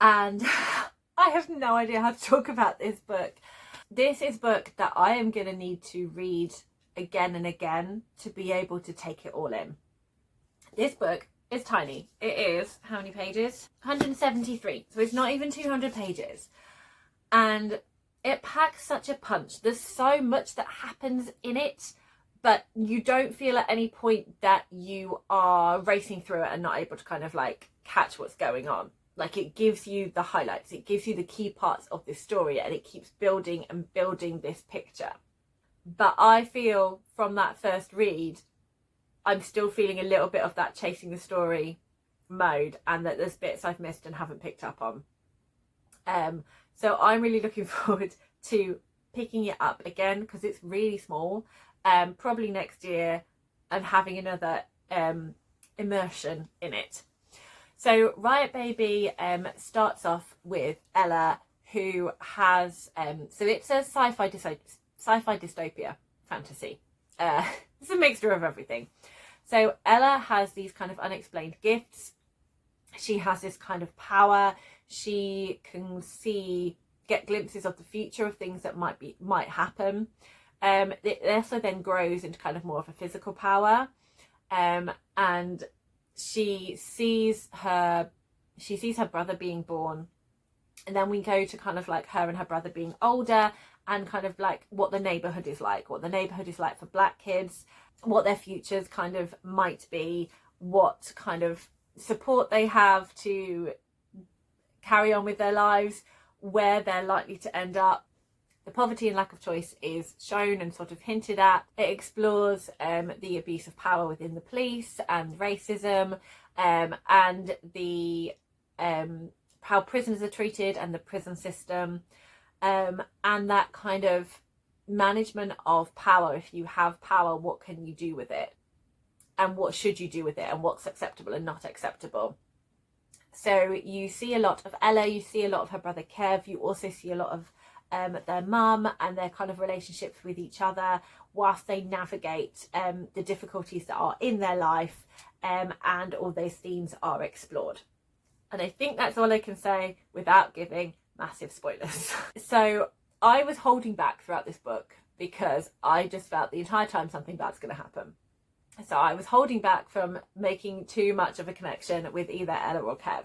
And I have no idea how to talk about this book. This is a book that I am going to need to read again and again to be able to take it all in. This book is tiny. It is, how many pages? 173. So it's not even 200 pages. And it packs such a punch. There's so much that happens in it, but you don't feel at any point that you are racing through it and not able to kind of like catch what's going on. Like, it gives you the highlights, it gives you the key parts of this story, and it keeps building and building this picture. But I feel from that first read, I'm still feeling a little bit of that chasing the story mode, and that there's bits I've missed and haven't picked up on. So I'm really looking forward to picking it up again because it's really small, probably next year, and having another immersion in it. So Riot Baby starts off with Ella, who has so it's a sci-fi dystopia fantasy. It's a mixture of everything. So Ella has these kind of unexplained gifts. She has this kind of power. She can get glimpses of the future of things that might happen. It also then grows into kind of more of a physical power. And she sees her brother being born. And then we go to kind of like her and her brother being older, and kind of like what the neighborhood is like for black kids, what their futures kind of might be, what kind of support they have to carry on with their lives, where they're likely to end up. The poverty and lack of choice is shown and sort of hinted at. It explores the abuse of power within the police and racism, and the how prisoners are treated and the prison system, and that kind of management of power. If you have power, what can you do with it? And what should you do with it? And what's acceptable and not acceptable? So you see a lot of Ella, you see a lot of her brother Kev, you also see a lot of their mum and their kind of relationships with each other whilst they navigate the difficulties that are in their life, and all those themes are explored. And I think that's all I can say without giving massive spoilers. So I was holding back throughout this book because I just felt the entire time something bad's going to happen. So I was holding back from making too much of a connection with either Ella or Kev.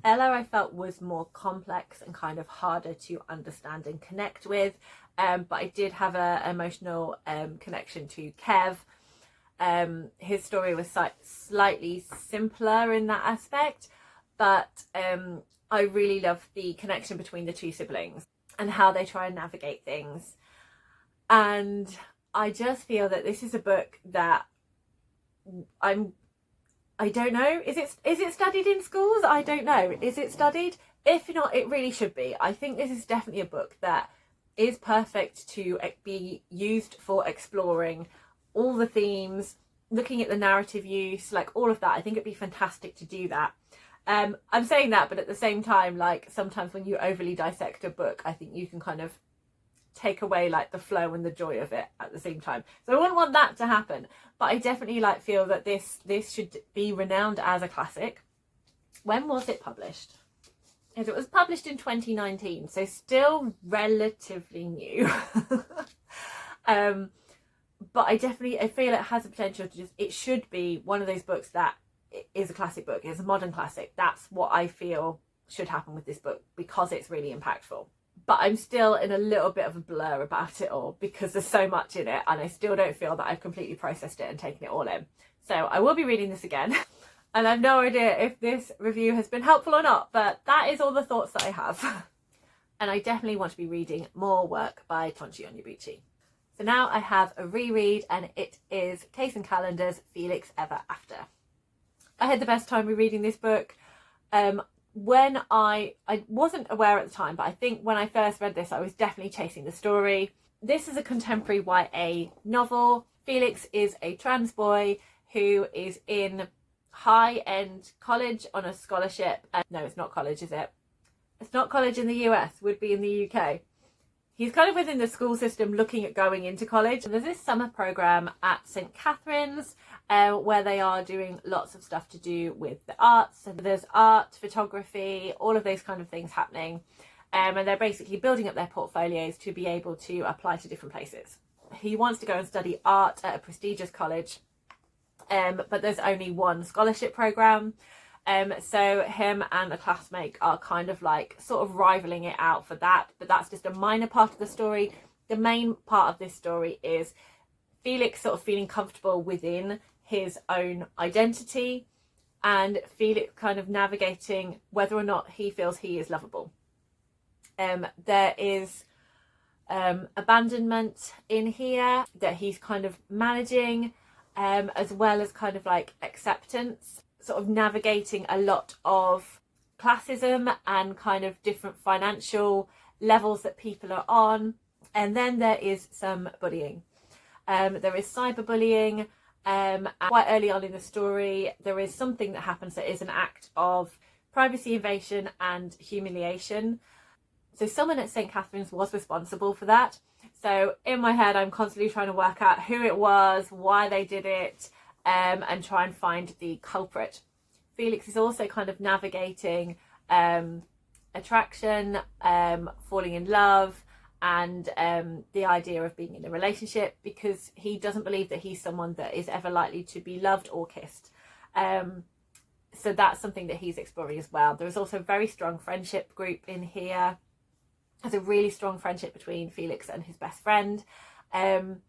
Ella, I felt, was more complex and kind of harder to understand and connect with, but I did have an emotional connection to Kev. His story was slightly simpler in that aspect, but I really love the connection between the two siblings and how they try and navigate things. And I just feel that this is a book that I don't know, is it studied in schools? I don't know. Is it studied? If not, it really should be. I think this is definitely a book that is perfect to be used for exploring all the themes, looking at the narrative use, like all of that. I think it'd be fantastic to do that. I'm saying that, but at the same time, like sometimes when you overly dissect a book, I think you can kind of take away like the flow and the joy of it at the same time. So I wouldn't want that to happen, but I definitely like feel that this should be renowned as a classic. When was it published? It was published in 2019, so still relatively new. But I feel it has the potential to it should be one of those books that is a classic book. It's a modern classic. That's what I feel should happen with this book because it's really impactful. But I'm still in a little bit of a blur about it all because there's so much in it and I still don't feel that I've completely processed it and taken it all in. So I will be reading this again and I've no idea if this review has been helpful or not, but that is all the thoughts that I have. And I definitely want to be reading more work by Tonchi Onyebuchi. So now I have a reread and it is Case and Calendar's Felix Ever After. I had the best time rereading this book. When I wasn't aware at the time, but I think when I first read this, I was definitely chasing the story. This is a contemporary YA novel. Felix is a trans boy who is in high-end college on a scholarship. No, it's not college, is it? It's not college in the US, would be in the UK. He's kind of within the school system looking at going into college. And there's this summer program at St. Catherine's where they are doing lots of stuff to do with the arts. So there's art, photography, all of those kind of things happening. And they're basically building up their portfolios to be able to apply to different places. He wants to go and study art at a prestigious college, but there's only one scholarship program. So him and a classmate are kind of like sort of rivaling it out for that, but that's just a minor part of the story. The main part of this story is Felix sort of feeling comfortable within his own identity and Felix kind of navigating whether or not he feels he is lovable. There is abandonment in here that he's kind of managing, as well as kind of like acceptance, sort of navigating a lot of classism and kind of different financial levels that people are on. And then there is some bullying. There is cyberbullying. Quite early on in the story, there is something that happens that is an act of privacy invasion and humiliation. So someone at St. Catherine's was responsible for that. So in my head, I'm constantly trying to work out who it was, why they did it, and try and find the culprit. Felix is also kind of navigating attraction, falling in love, and the idea of being in a relationship, because he doesn't believe that he's someone that is ever likely to be loved or kissed. So that's something that he's exploring as well. There's also a very strong friendship group in here. There's a really strong friendship between Felix and his best friend. And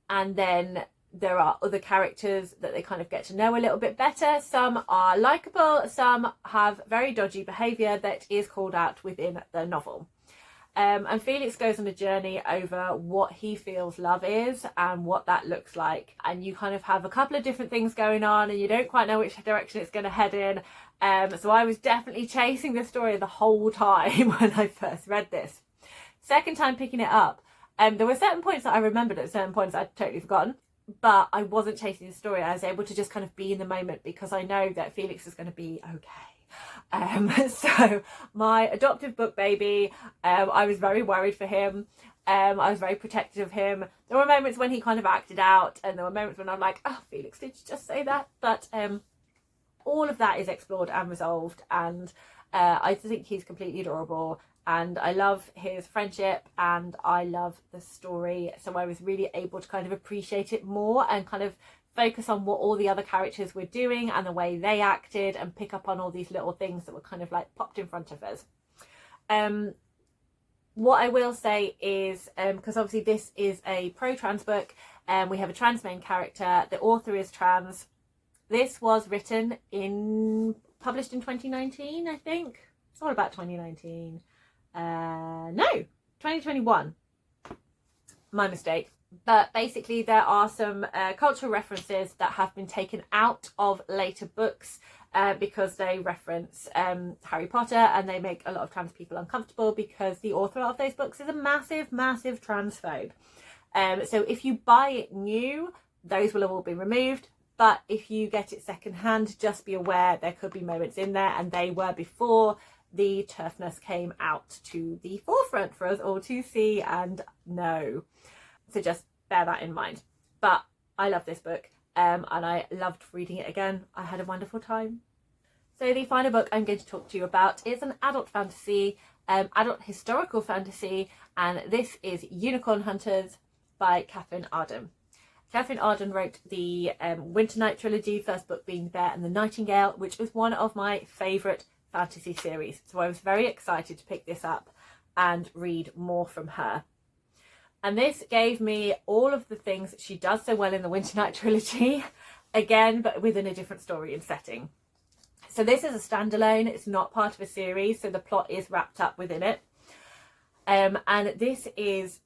then there are other characters that they kind of get to know a little bit better. Some are likeable, some have very dodgy behaviour that is called out within the novel. And Felix goes on a journey over what he feels love is and what that looks like. And you kind of have a couple of different things going on and you don't quite know which direction it's going to head in. So I was definitely chasing the story the whole time when I first read this. Second time picking it up, there were certain points that I remembered at certain points I'd totally forgotten. But I wasn't chasing the story. I was able to just kind of be in the moment because I know that Felix is going to be okay. So my adoptive book baby, I was very worried for him. I was very protective of him. There were moments when he kind of acted out, and there were moments when I'm like, oh, Felix, did you just say that? But all of that is explored and resolved, and I think he's completely adorable. And I love his friendship and I love the story. So I was really able to kind of appreciate it more and kind of focus on what all the other characters were doing and the way they acted, and pick up on all these little things that were kind of like popped in front of us. What I will say is, because obviously this is a pro-trans book and we have a trans main character, the author is trans. This was published in 2019, I think. It's all about 2019. No, 2021. My mistake. But basically there are some cultural references that have been taken out of later books because they reference Harry Potter, and they make a lot of trans people uncomfortable because the author of those books is a massive, massive transphobe. So if you buy it new, those will have all been removed. But if you get it secondhand, just be aware there could be moments in there, and they were before the turfness came out to the forefront for us all to see and know. So just bear that in mind. But I love this book and I loved reading it again. I had a wonderful time. So the final book I'm going to talk to you about is an adult fantasy, adult historical fantasy, and this is Unicorn Hunters by Catherine Arden. Catherine Arden wrote the Winter Night trilogy, first book being Bear and the Nightingale, which was one of my favourite fantasy series. So I was very excited to pick this up and read more from her. And this gave me all of the things that she does so well in the Winter Night trilogy, again, but within a different story and setting. So this is a standalone, it's not part of a series, so the plot is wrapped up within it. And this is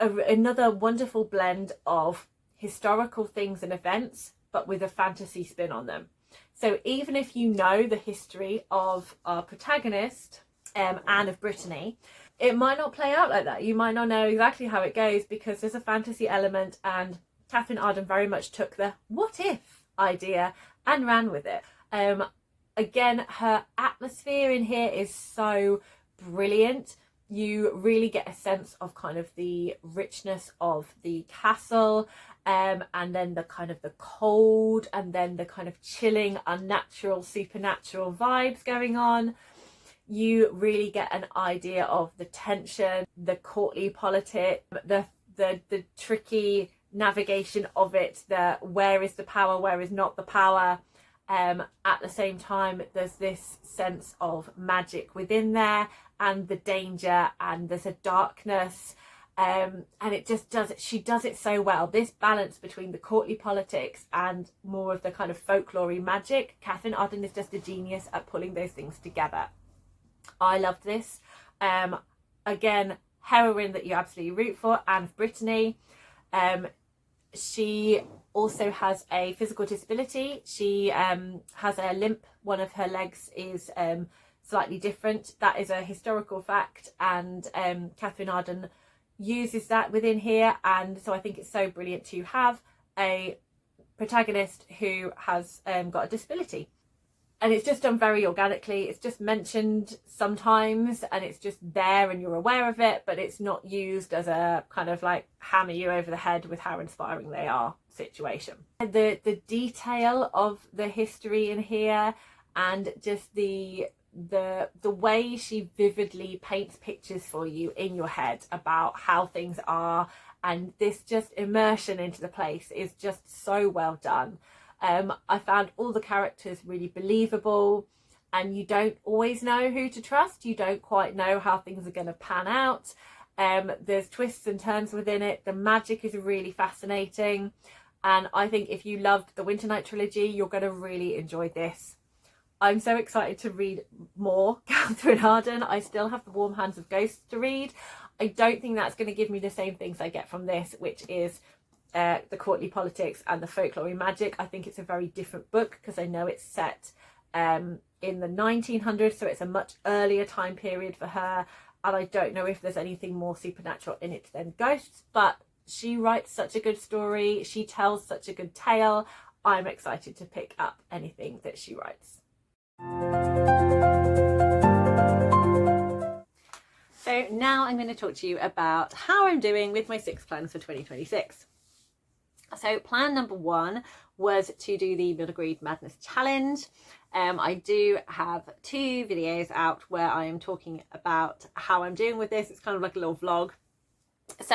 another wonderful blend of historical things and events, but with a fantasy spin on them. So even if you know the history of our protagonist, Anne of Brittany, it might not play out like that. You might not know exactly how it goes because there's a fantasy element, and Catherine Arden very much took the what if idea and ran with it. Again, her atmosphere in here is so brilliant. You really get a sense of kind of the richness of the castle, and then the kind of the cold, and then the kind of chilling, unnatural, supernatural vibes going on. You really get an idea of the tension, the courtly politics, the tricky navigation of it, the where is the power, where is not the power. At the same time, there's this sense of magic within there, and the danger, and there's a darkness, and it just she does it so well. This balance between the courtly politics and more of the kind of folklore-y magic, Catherine Arden is just a genius at pulling those things together. I loved this. Again, heroine that you absolutely root for, Anne of Brittany. She also has a physical disability. She has a limp. One of her legs is slightly different. That is a historical fact, and Catherine Arden uses that within here, and so I think it's so brilliant to have a protagonist who has got a disability. And it's just done very organically. It's just mentioned sometimes and it's just there and you're aware of it, but it's not used as a kind of like hammer you over the head with how inspiring they are situation. The detail of the history in here and just the way she vividly paints pictures for you in your head about how things are, and this just immersion into the place is just so well done. I found all the characters really believable, and you don't always know who to trust. You don't quite know how things are going to pan out. There's twists and turns within it. The magic is really fascinating, and I think if you loved the Winter Night trilogy, you're going to really enjoy this. I'm so excited to read more Catherine Harden. I still have The Warm Hands of Ghosts to read. I don't think that's going to give me the same things I get from this, which is the courtly politics and the folklore magic. I think it's a very different book because I know it's set in the 1900s, so it's a much earlier time period for her, and I don't know if there's anything more supernatural in it than ghosts, but she writes such a good story, she tells such a good tale. I'm excited to pick up anything that she writes. So now I'm going to talk to you about how I'm doing with my 6 plans for 2026. So plan number 1 was to do the Middle Grade Madness Challenge. I do have 2 videos out where I am talking about how I'm doing with this. It's kind of like a little vlog. So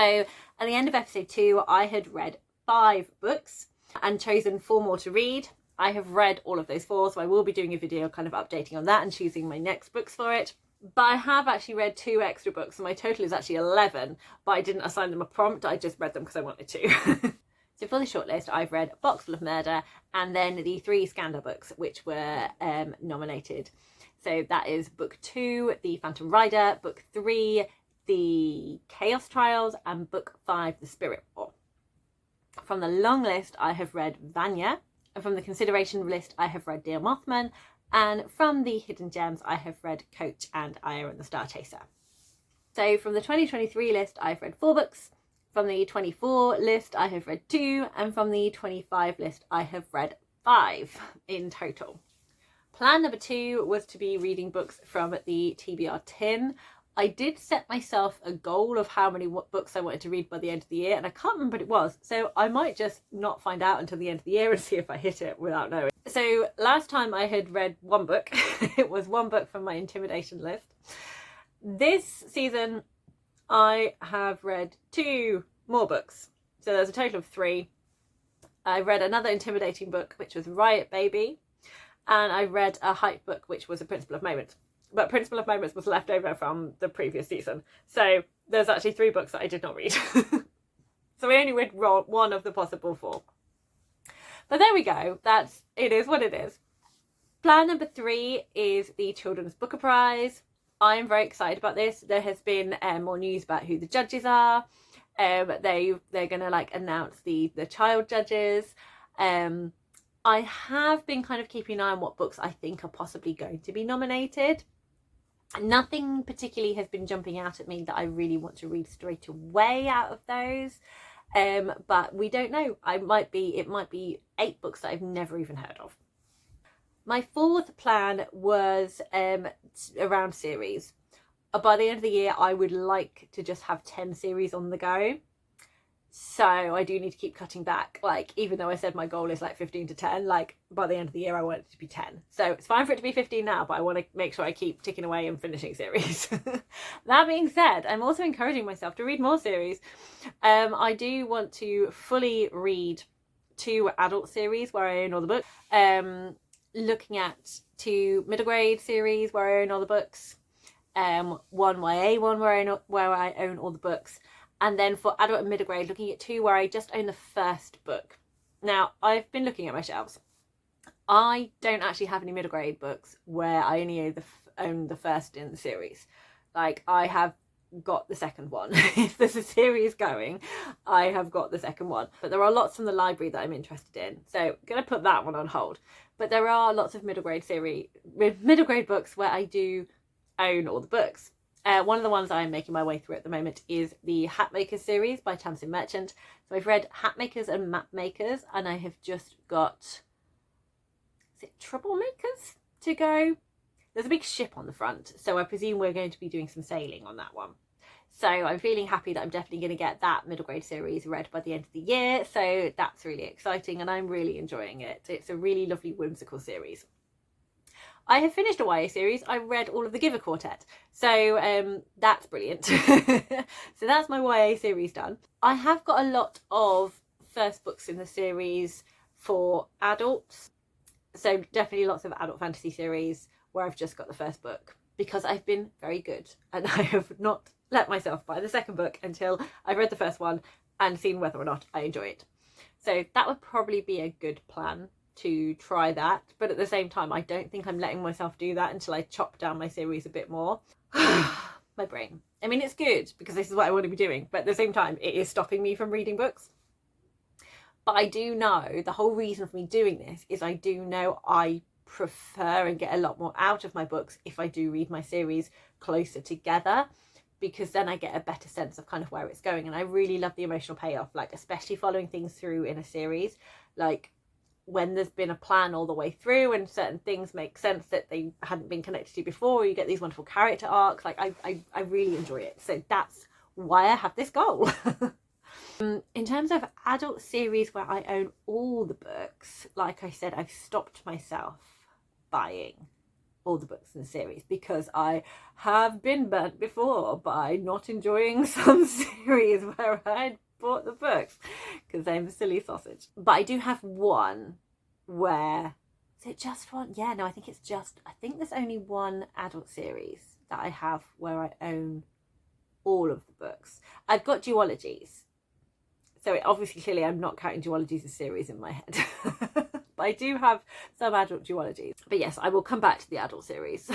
at the end of episode 2, I had read 5 books and chosen 4 more to read. I have read all of those 4, so I will be doing a video kind of updating on that and choosing my next books for it. But I have actually read 2 extra books, so my total is actually 11, but I didn't assign them a prompt. I just read them because I wanted to. So for the shortlist, I've read Boxful of Murder and then the 3 Scandal books, which were nominated. So that is book 2, The Phantom Rider, book 3, The Chaos Trials, and book 5, The Spirit War. From the long list, I have read Vanya, and from the consideration list, I have read Dear Mothman, and from the hidden gems, I have read Coach and Aya and the Star Chaser. So from the 2023 list, I've read 4 books. From the 24 list, I have read 2, and from the 25 list, I have read 5 in total. Plan number 2 was to be reading books from the TBR tin. I did set myself a goal of how many books I wanted to read by the end of the year, and I can't remember what it was, so I might just not find out until the end of the year and see if I hit it without knowing. So last time I had read 1 book. It was 1 book from my intimidation list. This season, I have read 2 more books, so there's a total of 3. I read another intimidating book, which was Riot Baby, and I read a hype book, which was A Principle of Moments. But Principle of Moments was left over from the previous season, so there's actually 3 books that I did not read. So I only read 1 of the possible 4. But there we go. It is what it is. Plan number 3 is the Children's Booker Prize. I am very excited about this. There has been more news about who the judges are. They're gonna like announce the child judges. I have been kind of keeping an eye on what books I think are possibly going to be nominated. Nothing particularly has been jumping out at me that I really want to read straight away out of those. But we don't know. It might be 8 books that I've never even heard of. My 4th plan was around series. By the end of the year, I would like to just have 10 series on the go. So I do need to keep cutting back. Like, even though I said my goal is like 15 to 10, like by the end of the year, I want it to be 10. So it's fine for it to be 15 now, but I want to make sure I keep ticking away and finishing series. That being said, I'm also encouraging myself to read more series. I do want to fully read 2 adult series where I own all the books. Looking at 2 middle grade series where I own all the books. 1 YA one where I own all the books. And then for adult and middle grade, looking at 2 where I just own the first book. Now, I've been looking at my shelves. I don't actually have any middle grade books where I only own the first in the series. Like, I have got the second one. If there's a series going, I have got the second one. But there are lots from the library that I'm interested in. So I'm going to put that one on hold. But there are lots of middle grade books where I do own all the books. One of the ones I'm making my way through at the moment is the Hatmakers series by Tamsin Merchant. So I've read Hatmakers and Mapmakers, and I have just got, is it Troublemakers to go. There's a big ship on the front, so I presume we're going to be doing some sailing on that one. So I'm feeling happy that I'm definitely going to get that middle grade series read by the end of the year. So that's really exciting and I'm really enjoying it. It's a really lovely whimsical series. I have finished a YA series. I read all of the Giver Quartet. So that's brilliant. So that's my YA series done. I have got a lot of first books in the series for adults. So definitely lots of adult fantasy series where I've just got the first book because I've been very good and I have not let myself buy the second book until I've read the first one and seen whether or not I enjoy it. So that would probably be a good plan to try that. But at the same time, I don't think I'm letting myself do that until I chop down my series a bit more. My brain. I mean, it's good because this is what I want to be doing. But at the same time, it is stopping me from reading books. But I do know the whole reason for me doing this is I do know I prefer and get a lot more out of my books if I do read my series closer together, because then I get a better sense of kind of where it's going. And I really love the emotional payoff, like especially following things through in a series, like when there's been a plan all the way through and certain things make sense that they hadn't been connected to before, you get these wonderful character arcs. Like I really enjoy it. So that's why I have this goal. In terms of adult series where I own all the books, like I said, I've stopped myself buying all the books in the series because I have been burnt before by not enjoying some series where I bought the books because I'm a silly sausage. But I do have one where, is it just one? Yeah, no, I think there's only one adult series that I have where I own all of the books. I've got duologies. So obviously, clearly, I'm not counting duologies as series in my head. But I do have some adult duologies. But yes, I will come back to the adult series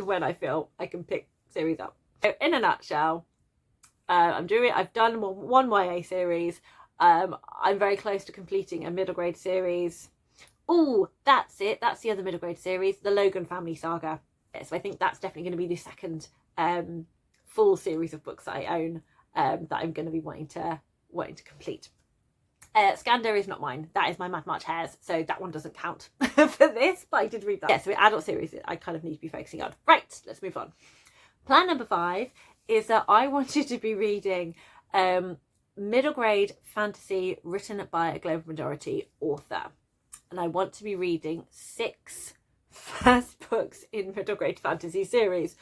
when I feel I can pick series up. So in a nutshell, I've done one YA series. I'm very close to completing a middle grade series. Oh, that's it. That's the other middle grade series, the Logan Family Saga. So I think that's definitely going to be the second full series of books that I own that I'm going to be wanting to complete. Skander is not mine. That is my Mad March Hares, so that one doesn't count for this, but I did read that. Yeah, so adult series I kind of need to be focusing on. Right, let's move on. Plan number 5 is that I wanted to be reading middle grade fantasy written by a global majority author. And I want to be reading 6 first books in middle grade fantasy series.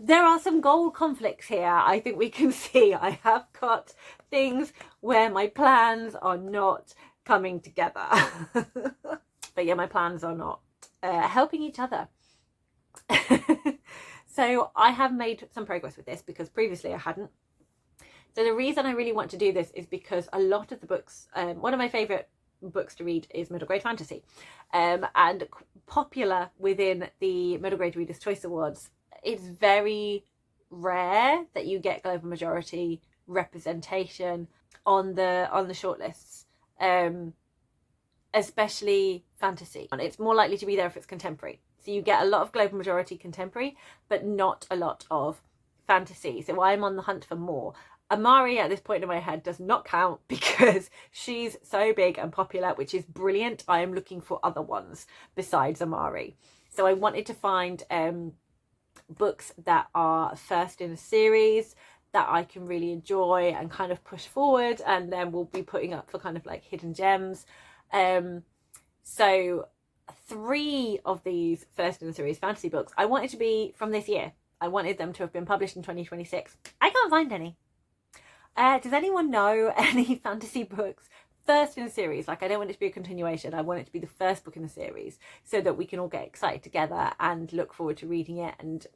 There are some goal conflicts here. I think we can see I have got things where my plans are not coming together. But yeah, my plans are not helping each other. So I have made some progress with this because previously I hadn't. So the reason I really want to do this is because a lot of the books, one of my favourite books to read is middle grade fantasy, and popular within the Middle Grade Readers' Choice Awards. It's very rare that you get global majority representation on the shortlists, especially fantasy. It's more likely to be there if it's contemporary. So you get a lot of global majority contemporary, but not a lot of fantasy. So I'm on the hunt for more. Amari at this point in my head does not count because she's so big and popular, which is brilliant. I am looking for other ones besides Amari. So I wanted to find books that are first in a series that I can really enjoy and kind of push forward, and then we'll be putting up for kind of like hidden gems. So 3 of these first in the series fantasy books I wanted to be from this year. I wanted them to have been published in 2026. I can't find any. Does anyone know any fantasy books first in the series? Like, I don't want it to be a continuation. I want it to be the first book in the series so that we can all get excited together and look forward to reading it and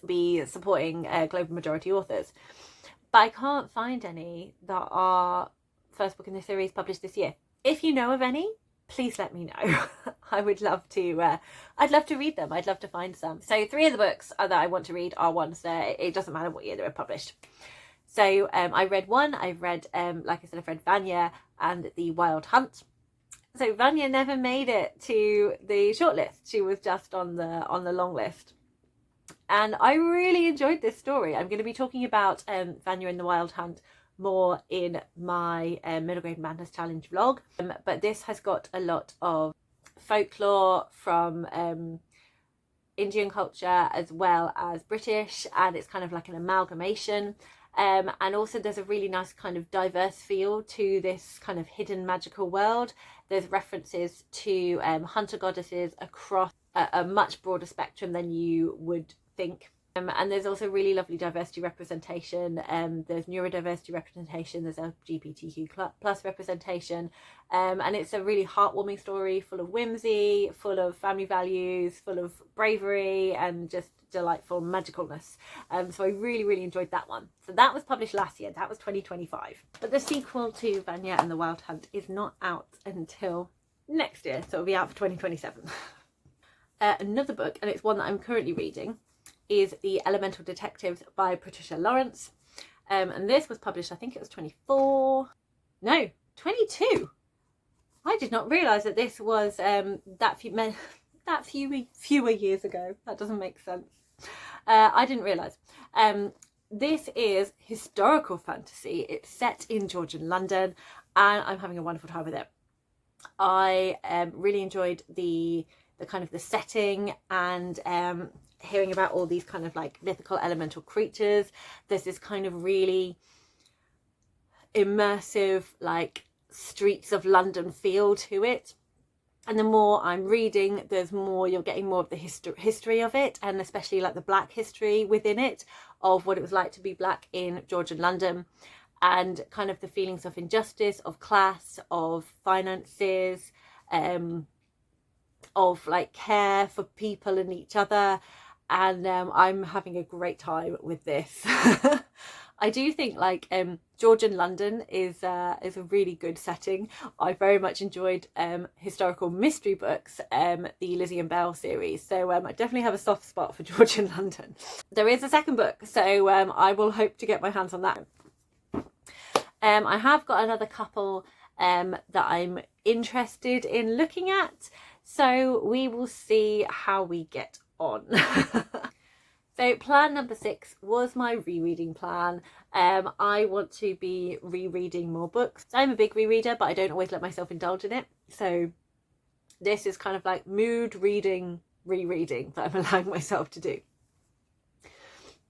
be supporting global majority authors. But I can't find any that are first book in the series published this year. If you know of any, please let me know. I would love to, I'd love to read them. I'd love to find some. So 3 of the books that I want to read are ones that it doesn't matter what year they were published. So I read one. I've read, like I said, I've read Vadania and The Wild Hunt. So Vanya never made it to the shortlist. She was just on the long list. And I really enjoyed this story. I'm going to be talking about Vanya and The Wild Hunt more in my Middle Grade Madness Challenge vlog. But this has got a lot of folklore from Indian culture as well as British, and it's kind of like an amalgamation. And also there's a really nice kind of diverse feel to this kind of hidden magical world. There's references to hunter goddesses across a much broader spectrum than you would think. And there's also really lovely diversity representation. There's neurodiversity representation, there's LGBTQ plus representation, and it's a really heartwarming story, full of whimsy, full of family values, full of bravery, and just delightful magicalness. So I really enjoyed that one. So that was published last year, that was 2025. But the sequel to Vanya and the Wild Hunt is not out until next year, so it'll be out for 2027. Another book, and it's one that I'm currently reading, is The Elemental Detectives by Patricia Lawrence. And this was published, I think it was 22. I did not realise that this was fewer years ago. That doesn't make sense. I didn't realise. This is historical fantasy. It's set in Georgian London, and I'm having a wonderful time with it. I really enjoyed the kind of the setting, and hearing about all these kind of like mythical elemental creatures. There's this kind of really immersive like streets of London feel to it, and the more I'm reading, you're getting more of the history of it, and especially like the black history within it, of what it was like to be black in Georgian London, and kind of the feelings of injustice, of class, of finances, of like care for people and each other. And I'm having a great time with this. I do think like Georgian London is a really good setting. I very much enjoyed historical mystery books, the Lizzie and Bell series. So I definitely have a soft spot for Georgian London. There is a second book, so I will hope to get my hands on that. I have got another couple that I'm interested in looking at, so we will see how we get on. So plan number 6 was my rereading plan. I want to be rereading more books. I'm a big rereader, but I don't always let myself indulge in it. So this is kind of like mood reading, rereading that I'm allowing myself to do.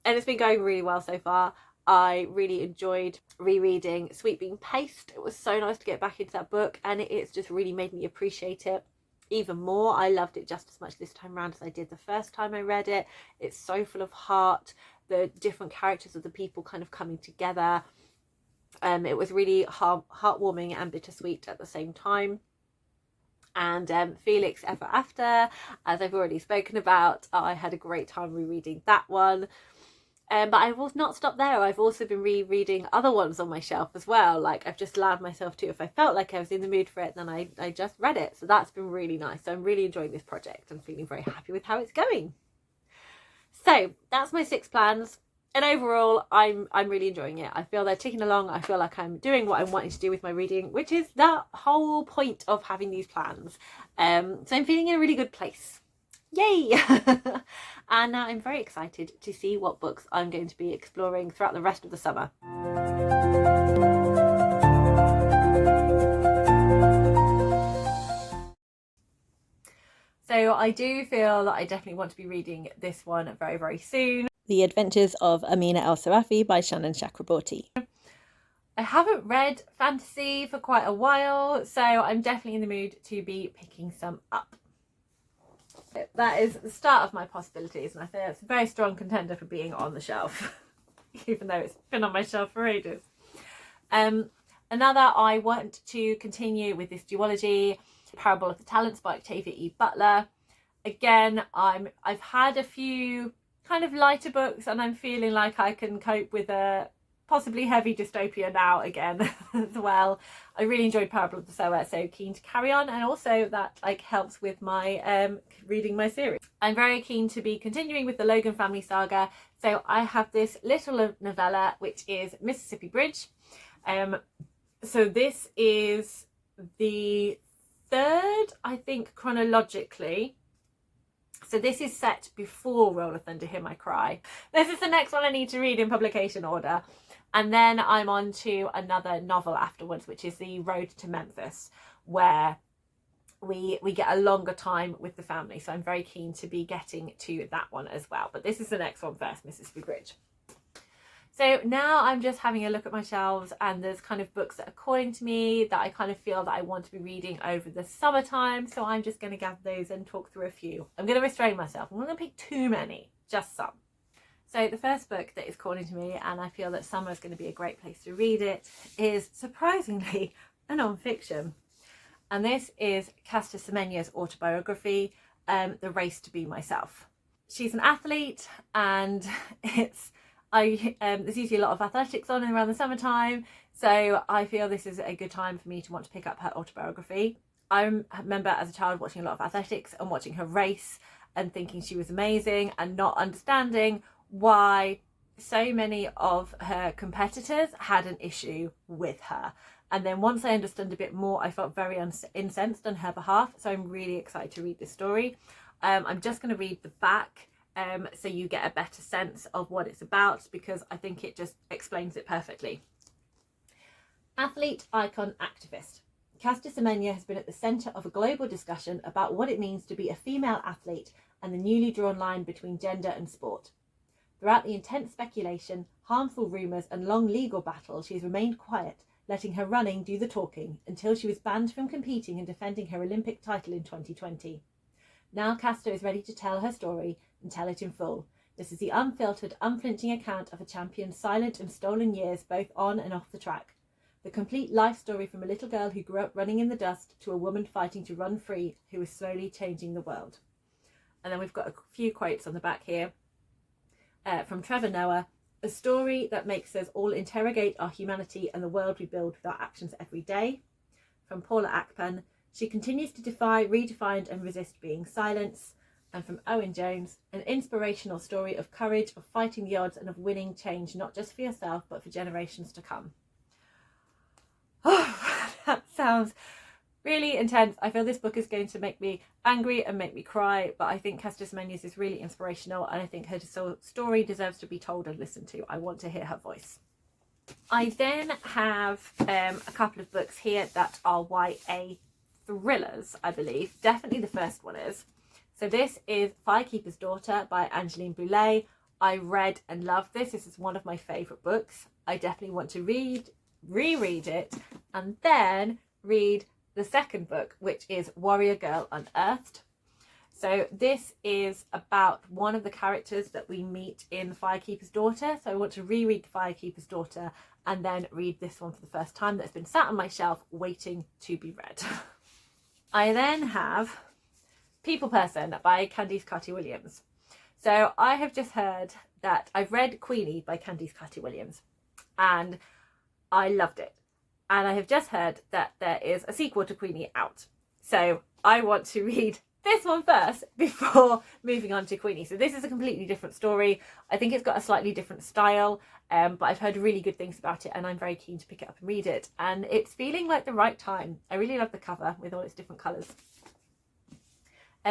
And it's been going really well so far. I really enjoyed rereading Sweet Bean Paste. It was so nice to get back into that book, and it's just really made me appreciate it even more. I loved it just as much this time around as I did the first time I read it. It's so full of heart, the different characters of the people kind of coming together. It was really heartwarming and bittersweet at the same time. And Felix Ever After, as I've already spoken about, I had a great time rereading that one. But I will not stop there. I've also been rereading other ones on my shelf as well. Like I've just allowed myself to, if I felt like I was in the mood for it, then I just read it. So that's been really nice. So I'm really enjoying this project. I'm feeling very happy with how it's going. So that's my 6 plans. And overall, I'm really enjoying it. I feel they're ticking along. I feel like I'm doing what I'm wanting to do with my reading, which is the whole point of having these plans. So I'm feeling in a really good place. Yay! And now I'm very excited to see what books I'm going to be exploring throughout the rest of the summer. So I do feel that I definitely want to be reading this one very, very soon. The Adventures of Amina El-Sarafi by Shannon Chakraborty. I haven't read fantasy for quite a while, so I'm definitely in the mood to be picking some up. That is the start of my possibilities, and I think it's a very strong contender for being on the shelf, even though it's been on my shelf for ages. Another, I want to continue with this duology, Parable of the Talents by Octavia E. Butler. Again, I've had a few kind of lighter books, and I'm feeling like I can cope with a possibly heavy dystopia now again as well. I really enjoyed Parable of the Sower, so keen to carry on, and also that like helps with my reading my series. I'm very keen to be continuing with the Logan family saga, so I have this little novella which is Mississippi Bridge. So this is the 3rd, I think, chronologically. So this is set before Roll of Thunder, Hear My Cry. This is the next one I need to read in publication order. And then I'm on to another novel afterwards, which is The Road to Memphis, where we get a longer time with the family. So I'm very keen to be getting to that one as well. But this is the next one first, Mississippi Bridge. So now I'm just having a look at my shelves, and there's kind of books that are calling to me that I kind of feel that I want to be reading over the summertime. So I'm just going to gather those and talk through a few. I'm going to restrain myself. I'm not going to pick too many, just some. So the first book that is calling to me, and I feel that summer is going to be a great place to read it, is surprisingly a non-fiction. And this is Caster Semenya's autobiography, The Race to Be Myself. She's an athlete, and there's usually a lot of athletics on around the summertime, so I feel this is a good time for me to want to pick up her autobiography. I remember as a child watching a lot of athletics and watching her race and thinking she was amazing and not understanding why so many of her competitors had an issue with her. And then once I understood a bit more, I felt very incensed on her behalf. So I'm really excited to read this story. I'm just going to read the back so you get a better sense of what it's about, because I think it just explains it perfectly. Athlete, icon, activist. Caster Semenya has been at the centre of a global discussion about what it means to be a female athlete and the newly drawn line between gender and sport. Throughout the intense speculation, harmful rumours and long legal battles, she has remained quiet, letting her running do the talking until she was banned from competing and defending her Olympic title in 2020. Now Caster is ready to tell her story and tell it in full. This is the unfiltered, unflinching account of a champion's silent and stolen years, both on and off the track. The complete life story from a little girl who grew up running in the dust to a woman fighting to run free who is slowly changing the world. And then we've got a few quotes on the back here. From Trevor Noah, a story that makes us all interrogate our humanity and the world we build with our actions every day. From Paula Akpan, she continues to defy, redefine and resist being silenced. And from Owen Jones, an inspirational story of courage, of fighting the odds and of winning change, not just for yourself, but for generations to come. Oh, that sounds really intense. I feel this book is going to make me angry and make me cry, but I think Caster Semenya's is really inspirational, and I think her story deserves to be told and listened to. I want to hear her voice. I then have a couple of books here that are YA thrillers, I believe. Definitely the first one is. So this is Firekeeper's Daughter by Angeline Boulet. I read and loved this. This is one of my favourite books. I definitely want to reread it, and then read the second book, which is Warrior Girl Unearthed. So this is about one of the characters that we meet in Firekeeper's Daughter. So I want to reread Firekeeper's Daughter and then read this one for the first time, that's been sat on my shelf waiting to be read. I then have People Person by Candice Carty-Williams. So I have just heard that I've read Queenie by Candice Carty-Williams and I loved it. And I have just heard that there is a sequel to Queenie out. So I want to read this one first before moving on to Queenie. So this is a completely different story. I think it's got a slightly different style, but I've heard really good things about it and I'm very keen to pick it up and read it. And it's feeling like the right time. I really love the cover with all its different colours.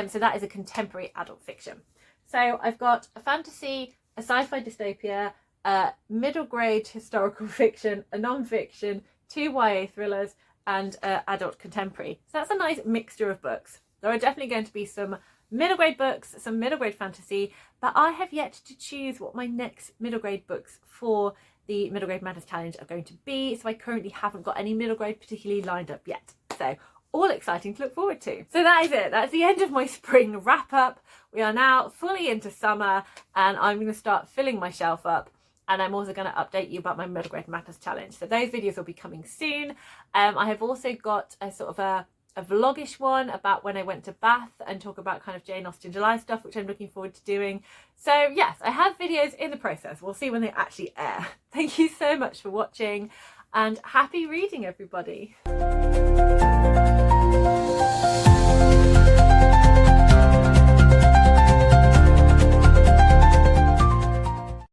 So that is a contemporary adult fiction. So I've got a fantasy, a sci-fi dystopia, a middle grade historical fiction, a non-fiction, 2 YA thrillers and adult contemporary. So that's a nice mixture of books. There are definitely going to be some middle grade books, some middle grade fantasy, but I have yet to choose what my next middle grade books for the Middle Grade Madness Challenge are going to be. So I currently haven't got any middle grade particularly lined up yet. So all exciting to look forward to. So that is it. That's the end of my spring wrap up. We are now fully into summer and I'm going to start filling my shelf up. And I'm also going to update you about my Middle Grade Madness Challenge. So those videos will be coming soon. I have also got a sort of a vlogish one about when I went to Bath and talk about kind of Jane Austen July stuff, which I'm looking forward to doing. So yes, I have videos in the process. We'll see when they actually air. Thank you so much for watching and happy reading, everybody.